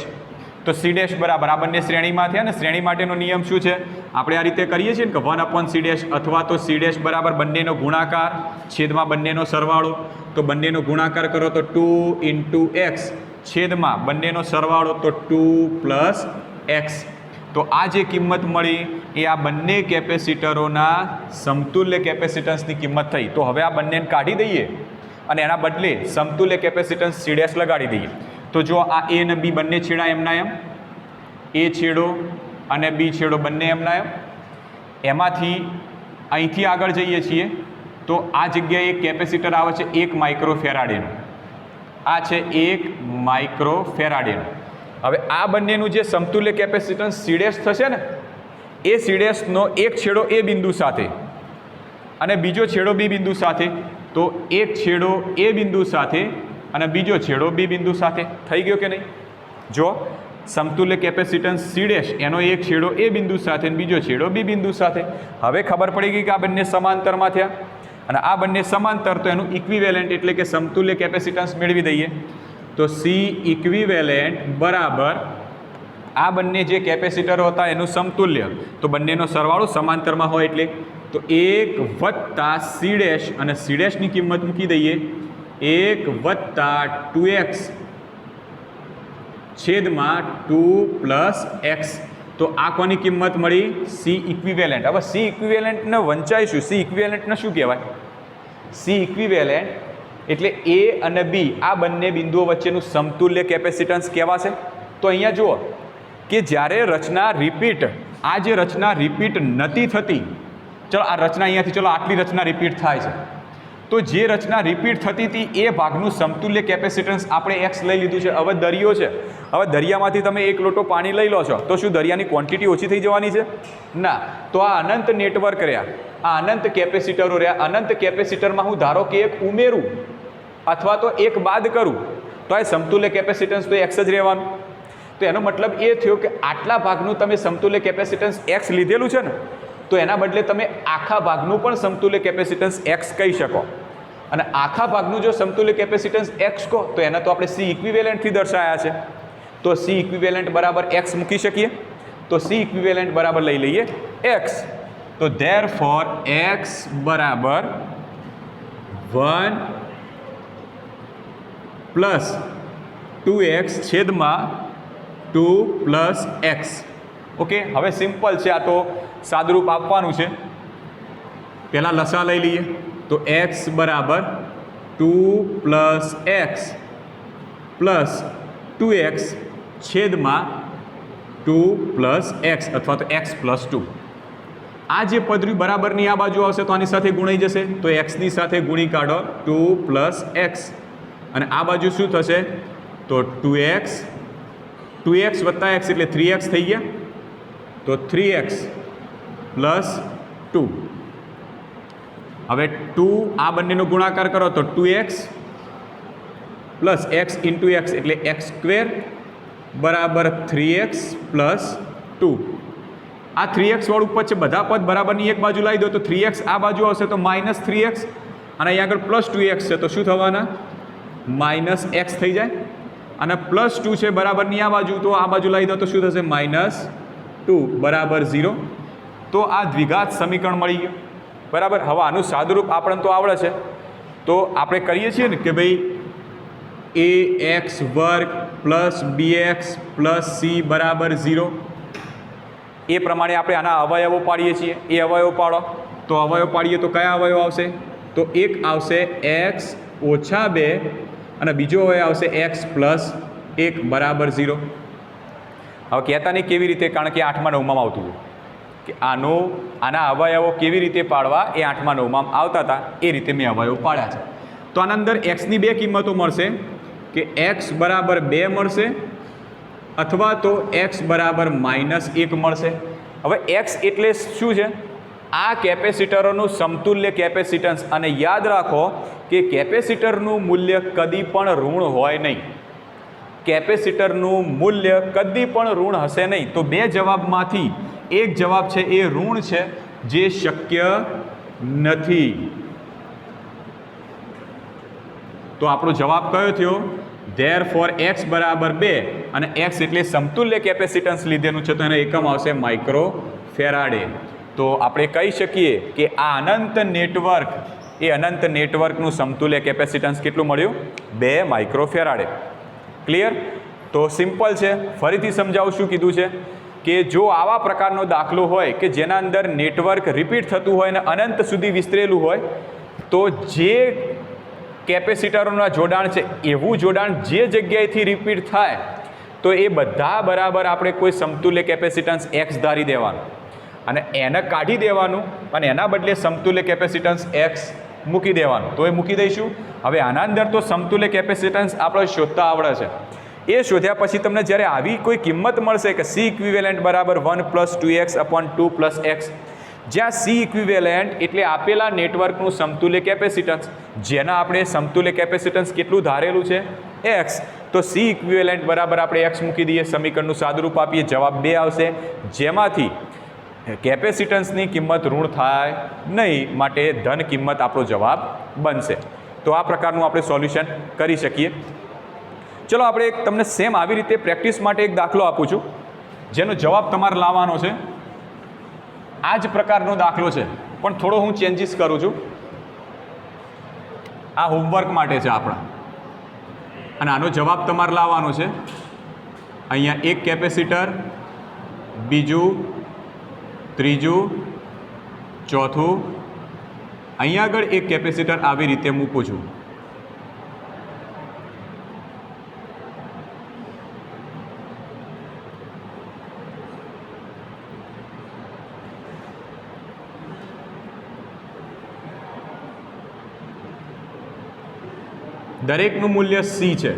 તો c ડેશ બરાબર આ બંને શ્રેણીમાં થયા, અને શ્રેણી માટેનો નિયમ શું છે? આપણે આ રીતે કરીએ છીએ ને કે 1/c ડેશ, અથવા તો c ડેશ બરાબર બંનેનો ગુણાકાર છેદમાં બંનેનો સરવાળો. તો બંનેનો ગુણાકાર કરો તો 2 × x છેદમાં બંનેનો સરવાળો તો 2 + x. તો આ જે કિંમત મળી એ આ બંને કેપેસિટરોના સમતુલ્ય કેપેસિટન્સની કિંમત થઈ. તો હવે આ બંનેને કાઢી દઈએ અને એના બદલે સમતુલ્ય કેપેસિટન્સ c ડેશ લગાડી દઈએ. તો જો આ a અને b બંને છેડા એમના એમ, a છેડો અને b છેડો બંને એમના એમ. એમાંથી અહીંથી આગળ જઈએ છીએ તો આ જગ્યાએ એક કેપેસિટર આવે છે 1 માઇક્રોફેરાડેનું. આ છે 1 માઇક્રોફેરાડેનું. હવે આ બંનેનું જે સમતુલ્ય કેપેસિટન્સ c ડેશ થશે ને, એ c ડેશનો એક છેડો a બિંદુ સાથે અને બીજો છેડો b બિંદુ સાથે, તો એક છેડો a બિંદુ સાથે અને બીજો છેડો બી બિંદુ સાથે. થઈ ગયો કે નહીં? જો સમતુલ્ય કેપેસિટન્સ સી ડેશ એનો એક છેડો એ બિંદુ સાથે અને બીજો છેડો બી બિંદુ સાથે. હવે ખબર પડી ગઈ કે આ બંને સમાંતરમાં થયા અને આ બંને સમાંતર, તો એનું ઇક્વિવેલન્ટ એટલે કે સમતુલ્ય કેપેસિટન્સ મેળવી દઈએ. તો સી ઇક્વિવેલન્ટ બરાબર આ બંને જે કેપેસિટરો હતા એનું સમતુલ્ય, તો બંનેનો સરવાળો સમાંતરમાં હોય એટલે તો 1 વત્તા સી ડેશ અને સી ડેશની કિંમત મૂકી દઈએ 1 વત્તા 2x છેદમાં 2 પ્લસ એક્સ. તો આ કોની કિંમત મળી? C equivalent. હવે સી ઇક્વિવેલન્ટને વંચાઈશું. સી ઇક્વિવેલન્ટને શું કહેવાય? સી ઇક્વિવેલન્ટ એટલે એ અને બી આ બંને બિંદુઓ વચ્ચેનું સમતુલ્ય કેપેસિટન્સ કહેવાશે. તો અહીંયા જુઓ કે જ્યારે રચના રિપીટ, આ જે રચના રિપીટ નથી થતી, ચલો આ રચના અહીંયાથી ચલો આટલી રચના રિપીટ થાય છે, તો જે રચના રિપીટ થતી હતી એ ભાગનું સમતુલ્ય કેપેસિટન્સ આપણે એક્સ લઈ લીધું છે. હવે દરિયો છે, હવે દરિયામાંથી તમે એક લોટો પાણી લઈ લો છો તો શું દરિયાની ક્વોન્ટિટી ઓછી થઈ જવાની છે? ના. તો આ અનંત નેટવર્ક રહ્યા, આ અનંત કેપેસિટરો રહ્યા, અનંત કેપેસિટરમાં હું ધારો કે એક ઉમેરું અથવા તો એક બાદ કરું તો આ સમતુલ્ય કેપેસિટન્સ તો એક્સ જ રહેવાનું. તો એનો મતલબ એ થયો કે આટલા ભાગનું તમે સમતુલ્ય કેપેસિટન્સ એક્સ લીધેલું છે ને, તો એના બદલે તમે આખા ભાગનું પણ સમતુલ્ય કેપેસિટન્સ એક્સ કહી શકો. અને આખા ભાગનું જો સમતુલ્ય કેપેસિટન્સ એક્સ કહો તો એને તો આપણે સી ઇક્વિવેલન્ટથી દર્શાવ્યા છે. તો સી ઇક્વિવેલન્ટ બરાબર એક્સ મૂકી શકીએ. તો સી ઇક્વિવેલન્ટ બરાબર લઈ લઈએ એક્સ. તો ધેરફોર એક્સ બરાબર 1 પ્લસ 2x છેદમાં 2 પ્લસ એક્સ. ઓકે, હવે સિમ્પલ છે, આ તો સાદુરૂપ આપવાનું છે. પહેલાં લસા લઈ લઈએ. તો x બરાબર 2 પ્લસ એક્સ પ્લસ 2x છેદમાં 2 પ્લસ એક્સ અથવા તો x પ્લસ 2. આ જે પદ બરાબરની આ બાજુ આવશે તો આની સાથે ગુણાઈ જશે. તો એક્સની સાથે ગુણી કાઢો 2 પ્લસ એક્સ અને આ બાજુ શું થશે? તો 2x વત્તા એક્સ એટલે 3x થઈ ગયા. તો 3x પ્લસ 2. હવે 2 આ બંનેનો ગુણાકાર કરો તો 2x plus x into x એટલે એક્સ સ્ક્વેર બરાબર 3x પ્લસ 2. આ 3x વાળું પદ છે, બધા પદ બરાબરની એક બાજુ લાવી દો તો 3x આ બાજુ આવશે તો માઇનસ 3x અને અહીંયા આગળ પ્લસ 2x છે તો શું થવાના? માઇનસ એક્સ થઈ જાય. અને પ્લસ 2 છે બરાબરની આ બાજુ, તો આ બાજુ લાવી દો તો શું થશે? માઇનસ 2 બરાબર 0. તો આ દ્વિઘાત સમીકરણ મળી ગયું. બરાબર. હવે આનું સાદુરૂપ આપણને તો આવડે છે, તો આપણે કરીએ છીએ ને કે ભાઈ ax વર્ગ પ્લસ bx પ્લસ c બરાબર 0. એ પ્રમાણે આપણે આના અવયવો પાડીએ છીએ. એ અવયવો પાડો. તો અવયવ પાડીએ તો કયા અવયવ આવશે? તો એક આવશે x ઓછા 2 અને બીજો અવયવ આવશે x પ્લસ 1 બરાબર 0. હવે કહેતા નહીં કેવી રીતે, કારણ કે 8મા 9માં આવતું હતું કે આના અવયવો કેવી રીતે પાડવા, એ 8મા 9માં આવતા હતા, એ રીતે મેં અવયવ પાડ્યા છે. તો આના અંદર એક્સની બે કિંમતો મળશે કે એક્સ બરાબર 2 મળશે અથવા તો એક્સ બરાબર -1 મળશે. હવે એક્સ એટલે શું છે? આ કેપેસિટરોનું સમતુલ્ય કેપેસિટન્સ. અને યાદ રાખો કે કેપેસિટરનું મૂલ્ય કદી પણ ઋણ હોય નહીં. કેપેસિટરનું મૂલ્ય કદી પણ ઋણ હશે નહીં. તો બે જવાબમાંથી એક જવાબ છે એ ઋણ છે, જે શક્ય નથી. તો આપણો જવાબ કયો થયો? ધેરફોર એક્સ બરાબર 2 અને એક્સ એટલે સમતુલ્ય કેપેસિટન્સ લીધેલું છે તો એનો એકમ આવશે માઇક્રો ફેરાડે. તો આપણે કહી શકીએ કે આ અનંત નેટવર્ક, એ અનંત નેટવર્કનું સમતુલ્ય કેપેસિટન્સ કેટલું મળ્યું? 2 માઇક્રો ફેરાડે. ક્લિયર? તો સિમ્પલ છે. ફરીથી સમજાવું શું કીધું છે કે જો આવા પ્રકારનો દાખલો હોય કે જેના અંદર નેટવર્ક રિપીટ થતું હોય અને અનંત સુધી વિસ્તરેલું હોય, તો જે કેપેસિટરોના જોડાણ છે એવું જોડાણ જે જગ્યાએથી રિપીટ થાય તો એ બધા બરાબર આપણે કોઈ સમતુલ્ય કેપેસિટન્સ એક્સ ધારી દેવાનું અને એને કાઢી દેવાનું અને એના બદલે સમતુલ્ય કેપેસિટન્સ એક્સ મૂકી દેવાનું. તો એ મૂકી દઈશું. હવે આના અંદર તો સમતુલ્ય કેપેસિટન્સ આપણે શોધતા આવડે છે. એ શોધ્યા પછી તમને જ્યારે આવી કોઈ કિંમત મળશે કે સી ઇક્વિવેલન્ટ બરાબર 1 + 2x/2 + x, જ્યાં સી ઇક્વિવેલન્ટ એટલે આપેલા નેટવર્કનું સમતુલ્ય કેપેસિટન્સ, જેના આપણે સમતુલ્ય કેપેસિટન્સ કેટલું ધારેલું છે એક્સ, તો સી ઇક્વિવેલન્ટ બરાબર આપણે એક્સ મૂકી દઈએ, સમીકરણનું સાદુરૂપ આપીએ, જવાબ 2 આવશે, જેમાંથી કેપેસિટન્સની કિંમત ઋણ થાય નહીં, માટે ધન કિંમત આપણો જવાબ બનશે. તો આ પ્રકારનું આપણે સોલ્યુશન કરી શકીએ. ચલો આપણે એક તમને સેમ આવી રીતે પ્રેક્ટિસ માટે એક દાખલો આપું છું, જેનો જવાબ તમારે લાવવાનો છે. આ જ પ્રકારનો દાખલો છે, પણ થોડો હું ચેન્જીસ કરું છું. આ હોમવર્ક માટે છે આપણા, અને આનો જવાબ તમારે લાવવાનો છે. અહીંયા એક કેપેસિટર, બીજું, ત્રીજું, ચોથું, અહીંયા આગળ એક કેપેસિટર આવી રીતે મૂકું છું. દરેકનું મૂલ્ય સી છે.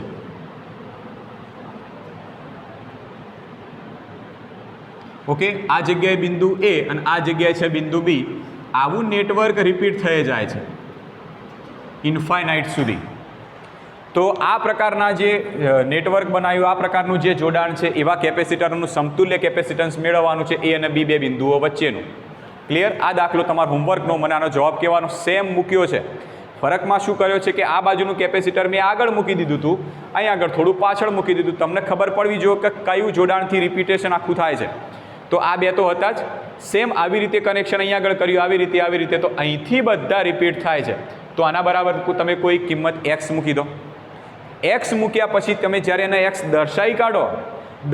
ઓકે, આ જગ્યાએ બિંદુ એ અને આ જગ્યાએ છે બિંદુ બી. આવું નેટવર્ક રિપીટ થઈ જાય છે ઇન્ફાઇનાઇટ સુધી. તો આ પ્રકારના જે નેટવર્ક બનાવ્યું, આ પ્રકારનું જે જોડાણ છે, એવા કેપેસિટરનું સમતુલ્ય કેપેસિટન્સ મેળવવાનું છે એ અને બી બે બિંદુઓ વચ્ચેનું. ક્લિયર? આ દાખલો તમારા હોમવર્કનો, મને આનો જવાબ કહેવાનો સેમ મૂક્યો છે. ફરકમાં શું કર્યો છે કે આ બાજુનું કેપેસિટર મેં આગળ મૂકી દીધું હતું, અહીં આગળ થોડું પાછળ મૂકી દીધું. તમને ખબર પડવી જોઈએ કે કયું જોડાણથી રિપીટેશન આખું થાય છે. તો આ બે તો હતા જ. સેમ આવી રીતે કનેક્શન અહીં આગળ કર્યું, આવી રીતે, તો અહીંથી બધા રિપીટ થાય છે. તો આના બરાબર તમે કોઈ કિંમત એક્સ મૂકી દો. એક્સ મૂક્યા પછી તમે જ્યારે એને એક્સ દર્શાવી કાઢો,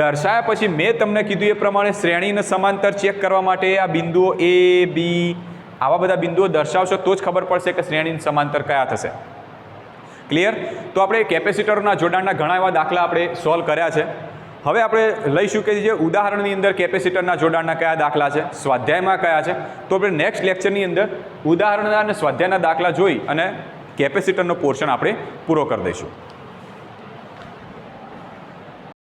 દર્શાવ્યા પછી મેં તમને કીધું એ પ્રમાણે શ્રેણીને સમાંતર ચેક કરવા માટે આ બિંદુઓ એ, બી, આવા બધા બિંદુઓ દર્શાવશો તો જ ખબર પડશે કે શ્રેણીની સમાંતર કયા થશે. ક્લિયર? તો આપણે કેપેસિટરોના જોડાણના ઘણા એવા દાખલા આપણે સોલ્વ કર્યા છે. હવે આપણે લઈશું કે જે ઉદાહરણની અંદર કેપેસિટરના જોડાણના કયા દાખલા છે, સ્વાધ્યાયમાં કયા છે. તો આપણે નેક્સ્ટ લેક્ચરની અંદર ઉદાહરણના અને સ્વાધ્યાયના દાખલા જોઈ અને કેપેસિટરનો પોર્શન આપણે પૂરો કરી દઈશું.